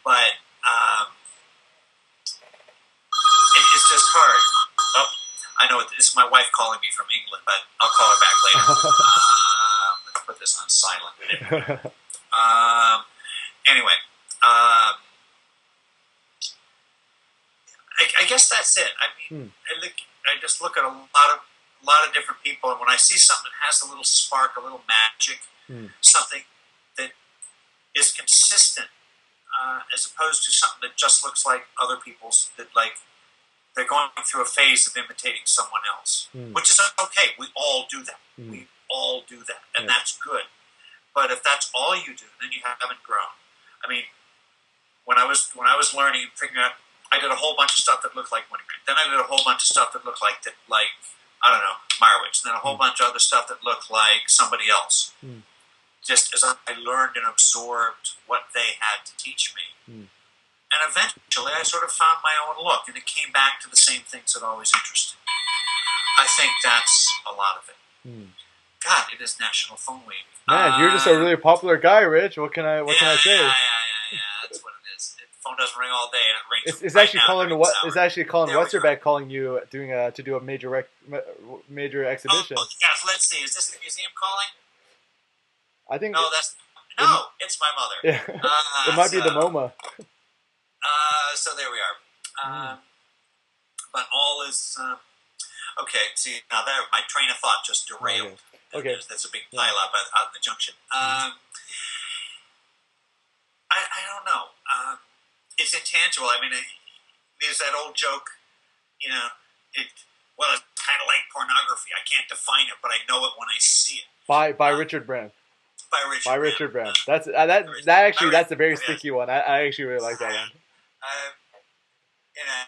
But it's just hard. Oh, I know this is my wife calling me from England, but I'll call her back later. Let's put this on silent. Anyway, I guess that's it. I mean, I just look at a lot of different people, and when I see something that has a little spark, a little magic, something that is consistent, as opposed to something that just looks like other people's, that like they're going through a phase of imitating someone else, which is okay. We all do that. We all do that, and that's good. But if that's all you do, then you haven't grown. I mean, when I was learning and figuring out, I did a whole bunch of stuff that looked like Winograd. Then I did a whole bunch of stuff that looked like I don't know, Meyerowitz. And then a whole bunch of other stuff that looked like somebody else. Just as I learned and absorbed what they had to teach me. And eventually I sort of found my own look, and it came back to the same things that always interested me. I think that's a lot of it. God, it is National Phone Week. Man, you're just a really popular guy, Rich. What can I say? Yeah, that's what it is. The phone doesn't ring all day, and it rings. It's actually calling It's actually calling Westerbeck calling you to do a major exhibition. Oh, yes, let's see. Is this the museum calling? I think it's my mother. Yeah. It might be the MoMA. So there we are. But all is okay. See, now there, my train of thought just derailed. Okay. There's a big pile up out in the junction. I don't know. It's intangible. I mean, there's that old joke, you know, it's kind of like pornography. I can't define it, but I know it when I see it. By Richard Bram. By Richard Bram. That's a very sticky one. I actually really like that one. And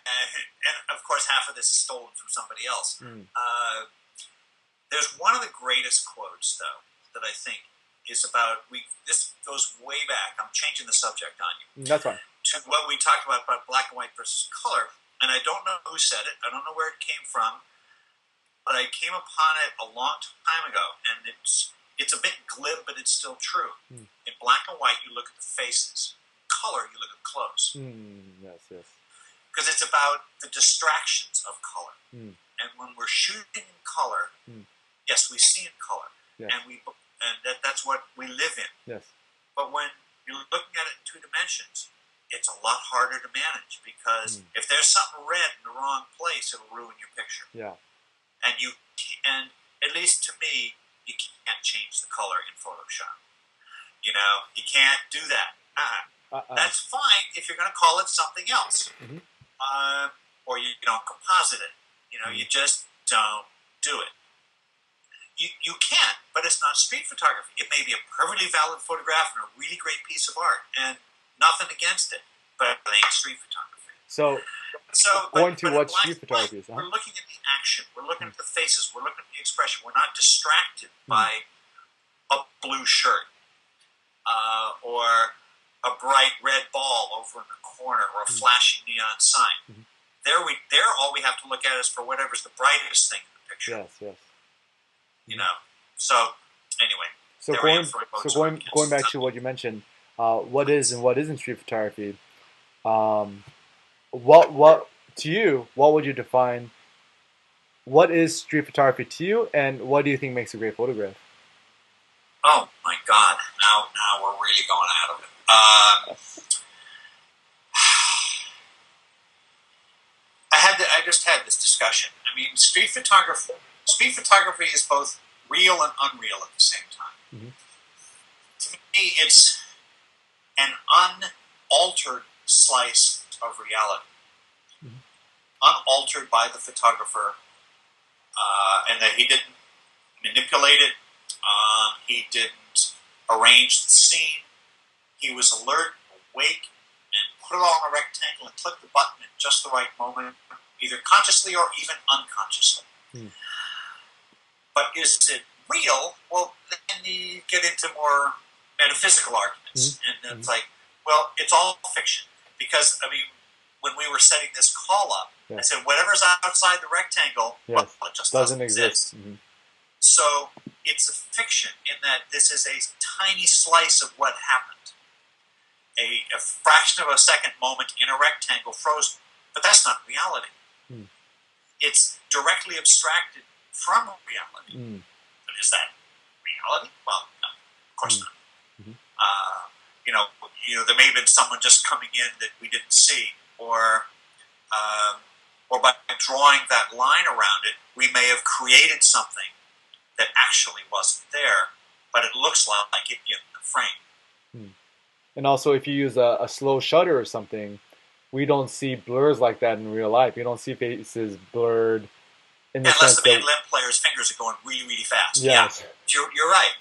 of course, half of this is stolen from somebody else. There's one of the greatest quotes, though, that I think is about this goes way back. I'm changing the subject on you. That's fine. To what we talked about black and white versus color, and I don't know who said it. I don't know where it came from, but I came upon it a long time ago, and it's a bit glib, but it's still true. In black and white, you look at the faces. In color, you look at the clothes. Yes. Because it's about the distractions of color. And when we're shooting in color, yes, we see in color, and that's what we live in. Yes. But when you're looking at it in 2 dimensions, it's a lot harder to manage, because if there's something red in the wrong place, it'll ruin your picture. Yeah. And at least to me, you can't change the color in Photoshop. You know, you can't do that. That's fine if you're going to call it something else, or you don't composite it. You know, you just don't do it. You can, but it's not street photography. It may be a perfectly valid photograph and a really great piece of art, and nothing against it. better than street photography. So going to what street photography is. We're looking at the action. We're looking at the faces. We're looking at the expression. We're not distracted by a blue shirt or a bright red ball over in the corner or a flashing neon sign. There, all we have to look at is for whatever's the brightest thing in the picture. Yes. You know. So anyway. So going back to what you mentioned, what is and what isn't street photography? What to you? What would you define? What is street photography to you, and what do you think makes a great photograph? Oh my God! Now we're really going out of it. I just had this discussion. I mean, street photography is both real and unreal at the same time. To me, it's an unaltered slice of reality, unaltered by the photographer, and that he didn't manipulate it. He didn't arrange the scene. He was alert, awake, and put it all in a rectangle and click the button at just the right moment, either consciously or even unconsciously. But is it real? Well, then you get into more metaphysical arguments. And it's like, well, it's all fiction. Because, I mean, when we were setting this call up, I said, whatever's outside the rectangle, well, it just doesn't exist. So it's a fiction in that this is a tiny slice of what happened. A fraction of a second moment in a rectangle frozen. But that's not reality. It's directly abstracted from reality. But is that reality? Well, no, of course not. There may have been someone just coming in that we didn't see, or by drawing that line around it, we may have created something that actually wasn't there, but it looks like it in the frame. And also, if you use a slow shutter or something, we don't see blurs like that in real life. You don't see faces blurred in the unless sense the mandolin player's fingers are going really, really fast. Yes. Yeah, you're right.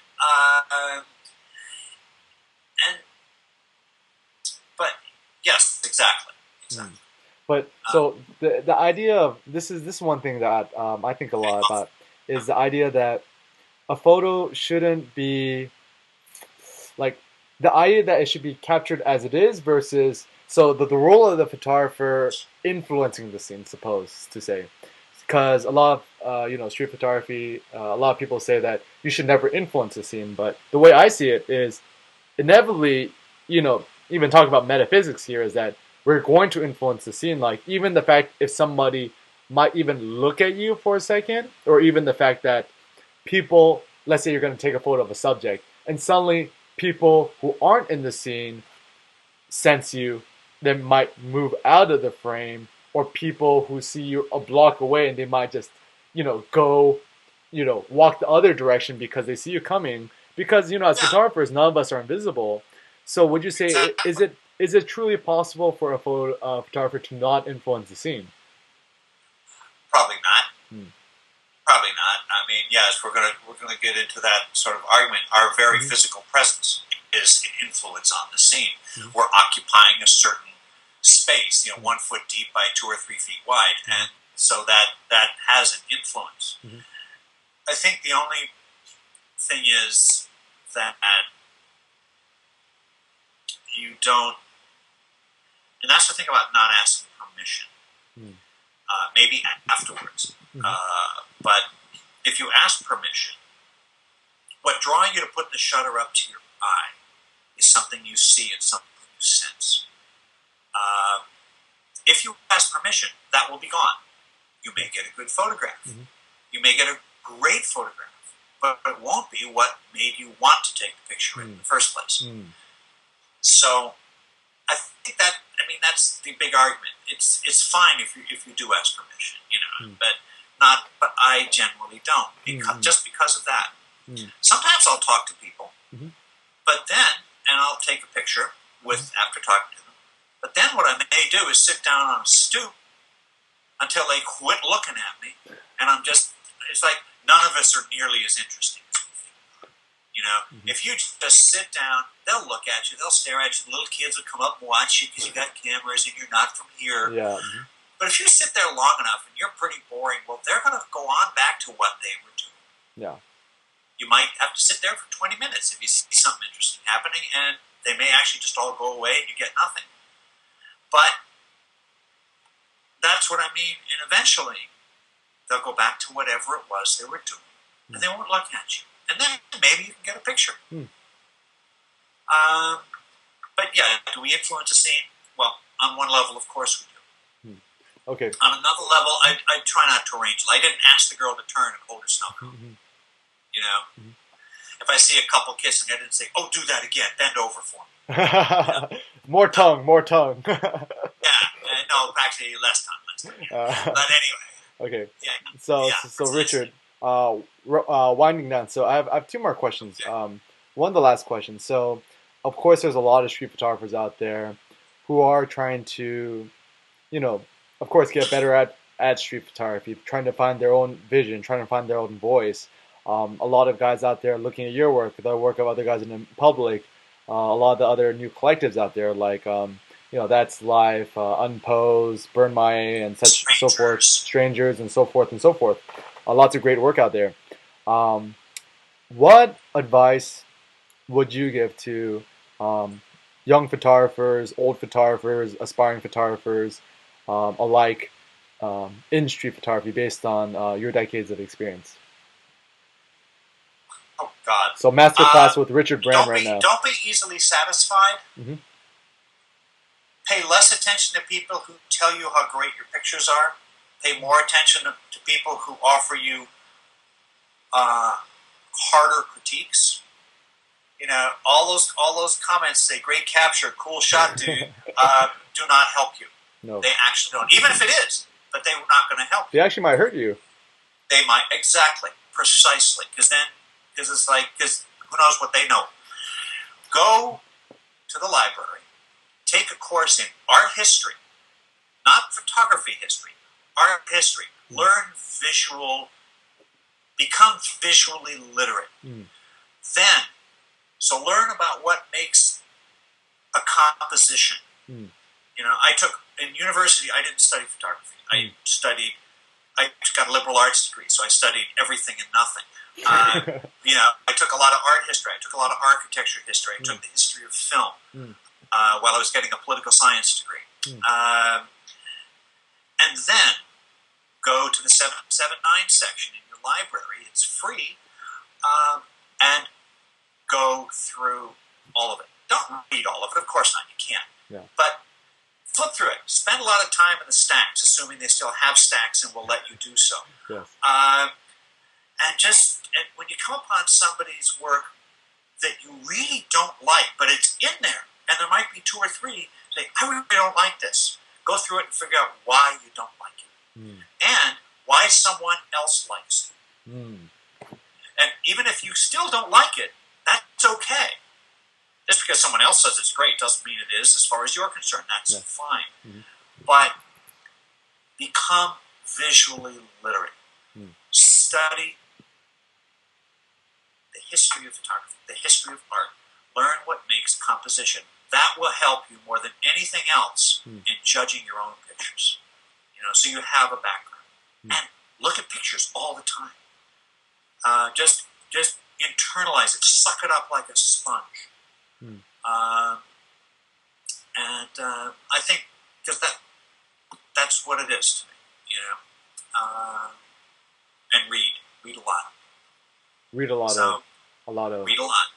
But yes, exactly. But so the idea of this is one thing that I think a lot about is the idea that a photo shouldn't be like the idea that it should be captured as it is versus so the role of the photographer influencing the scene, supposed to say, because a lot of street photography, a lot of people say that you should never influence the scene, but the way I see it is inevitably, even talk about metaphysics here, is that we're going to influence the scene. Like even the fact if somebody might even look at you for a second, or even the fact that people, let's say you're going to take a photo of a subject, and suddenly people who aren't in the scene sense you, they might move out of the frame, or people who see you a block away and they might just, go, walk the other direction because they see you coming. Because, as photographers, none of us are invisible. So would you say, is it truly possible for a photographer to not influence the scene? Probably not. Probably not. I mean, yes, we're gonna get into that sort of argument. Our very physical presence is an influence on the scene. We're occupying a certain space, 1 foot deep by 2 or 3 feet wide, and so that has an influence. I think the only thing is that you don't, and that's the thing about not asking permission. Maybe afterwards, but if you ask permission, what drawing you to put the shutter up to your eye is something you see and something you sense. If you ask permission, that will be gone. You may get a good photograph. You may get a great photograph, but it won't be what made you want to take the picture in the first place. So I think that's the big argument. It's fine if you do ask permission, but I generally don't just because of that. Sometimes I'll talk to people, but then I'll take a picture after talking to them. But then what I may do is sit down on a stoop until they quit looking at me, and it's like none of us are nearly as interesting as we think. If you just sit down, they'll look at you, they'll stare at you. The little kids will come up and watch you because you got cameras and you're not from here. Yeah. But if you sit there long enough and you're pretty boring, well, they're going to go on back to what they were doing. Yeah. You might have to sit there for 20 minutes if you see something interesting happening, and they may actually just all go away and you get nothing. But that's what I mean. And eventually, they'll go back to whatever it was they were doing, and they won't look at you. And then maybe you can get a picture. But yeah, do we influence a scene? Well, on one level, of course we do. Okay. On another level, I try not to arrange it. I didn't ask the girl to turn and hold her snow cone. If I see a couple kissing, I didn't say, "Oh, do that again. Bend over for me." More tongue. Yeah. No, actually, less tongue. But anyway. Okay. Yeah. So Richard, winding down. So I have two more questions. One, the last question. So, of course, there's a lot of street photographers out there who are trying to, of course, get better at street photography, trying to find their own vision, trying to find their own voice. A lot of guys out there looking at your work, the work of other guys in InPublic, a lot of the other new collectives out there, like That's Life, Unpose, Burn My, and such so forth, Strangers, and so forth and so forth. Lots of great work out there. What advice would you give to young photographers, old photographers, aspiring photographers alike in street photography based on your decades of experience? Oh, God. So masterclass with Richard Bram right now. Don't be easily satisfied. Pay less attention to people who tell you how great your pictures are. Pay more attention to people who offer you harder critiques. All those comments say, "Great capture, cool shot, dude," do not help you. No. They actually don't. Even if it is, but they're not going to help you. They actually might hurt you. They might, exactly, precisely. Because who knows what they know. Go to the library, take a course in art history, not photography history, art history. Learn become visually literate. So learn about what makes a composition. In university, I didn't study photography. I got a liberal arts degree, so I studied everything and nothing. I took a lot of art history. I took a lot of architecture history. I took the history of film while I was getting a political science degree. And then go to the 779 section in your library. It's free. And go through all of it. Don't read all of it. Of course not. You can't. Yeah. But flip through it. Spend a lot of time in the stacks, assuming they still have stacks and will let you do so. Yes. And when you come upon somebody's work that you really don't like, but it's in there, and there might be two or three, say, "I really don't like this." Go through it and figure out why you don't like it. And why someone else likes it. And even if you still don't like it, that's okay. Just because someone else says it's great doesn't mean it is, as far as you're concerned. That's fine. But become visually literate. Study the history of photography, the history of art. Learn what makes composition. That will help you more than anything else in judging your own pictures. So you have a background. And look at pictures all the time. Just internalize it. Suck it up like a sponge. I think because that's what it is to me, and read a lot. Read a lot. Read a lot.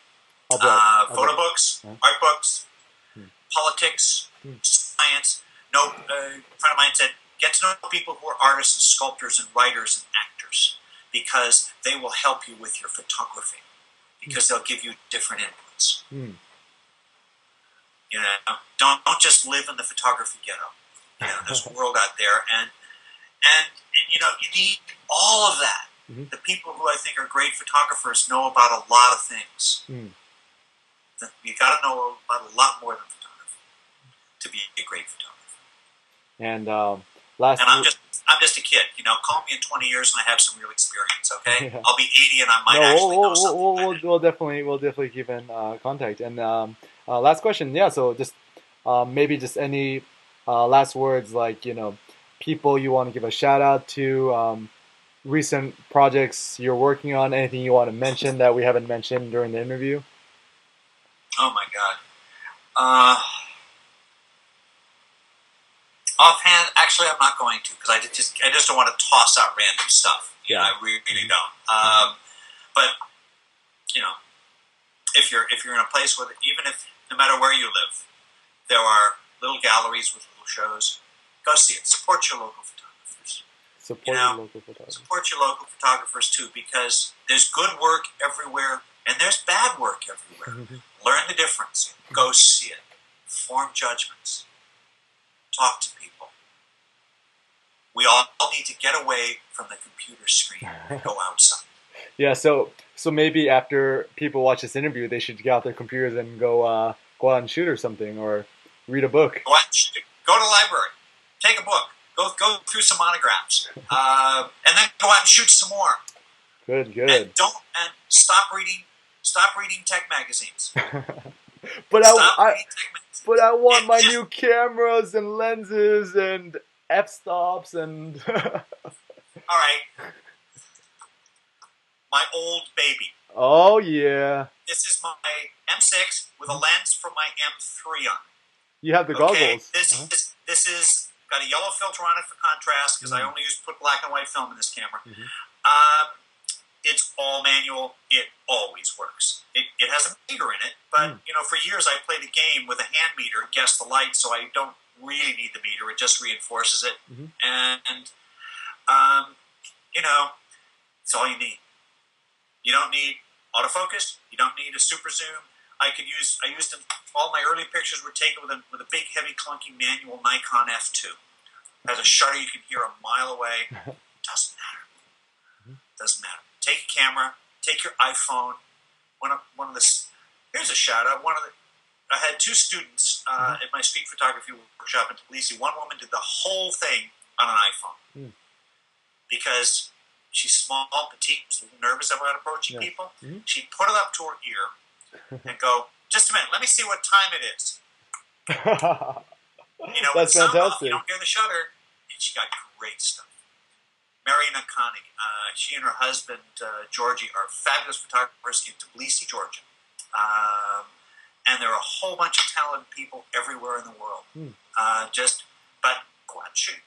Photo books, art books, politics, science. A friend of mine said, get to know people who are artists and sculptors and writers and actors, because they will help you with your photography, because they'll give you different inputs. Don't just live in the photography ghetto. There's a world out there, and you need all of that. The people who I think are great photographers know about a lot of things. You got to know about a lot more than photography to be a great photographer. And lastly, and I'm just a kid. Call me in 20 years and I have some real experience. Okay, Yeah. I'll be 80 and I might actually know something. We'll definitely keep in contact. And last question, yeah. So just maybe just any last words, like people you want to give a shout out to, recent projects you're working on, anything you want to mention that we haven't mentioned during the interview. Oh my God. Offhand, actually, I'm not going to because I just don't want to toss out random stuff. Yeah. I really don't. But if you're in a place where no matter where you live, there are little galleries with little shows, go see it. Support your local photographers. Support your local photographers. Support your local photographers too, because there's good work everywhere and there's bad work everywhere. Learn the difference. Go see it. Form judgments. Talk to people. We all need to get away from the computer screen and go outside. Yeah, so maybe after people watch this interview, they should get out their computers and go out and shoot or something, or read a book. Go out and shoot. Go to the library. Take a book. Go through some monographs, and then go out and shoot some more. Good. And stop reading tech magazines. But I want my new cameras and lenses and f-stops and. All right. My old baby. Oh yeah. This is my M6 with a lens from my M3 on. You have the goggles. This is got a yellow filter on it for contrast because I only put black and white film in this camera. It's all manual. It always works. It has a meter in it, but for years I played a game with a hand meter and guessed the light, so I don't really need the meter. It just reinforces it, and it's all you need. You don't need autofocus. You don't need a super zoom. I used them. All my early pictures were taken with a big, heavy, clunky manual Nikon F2. It has a shutter you can hear a mile away. Doesn't matter. Doesn't matter. Take a camera. Take your iPhone. Here's a shout out. I had two students at my street photography workshop in Tbilisi. One woman did the whole thing on an iPhone because she's small, petite, she's a little nervous about approaching people. She'd put it up to her ear and go, "Just a minute, let me see what time it is." That's fantastic. You don't hear the shutter, and she got great stuff. Mary Nakani, she and her husband Georgie are fabulous photographers in Tbilisi, Georgia, and there are a whole bunch of talented people everywhere in the world. But go out and shoot.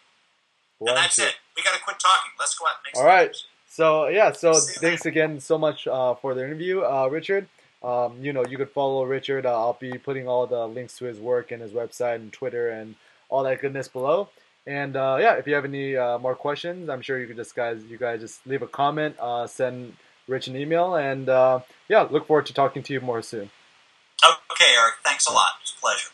And that's it. We got to quit talking. Let's go out and make some pictures. So thanks again so much for the interview, Richard. You could follow Richard. I'll be putting all the links to his work and his website and Twitter and all that goodness below. And if you have any more questions, I'm sure you guys just leave a comment, send Rich an email, and look forward to talking to you more soon. Okay, Eric. Thanks a lot. It's a pleasure.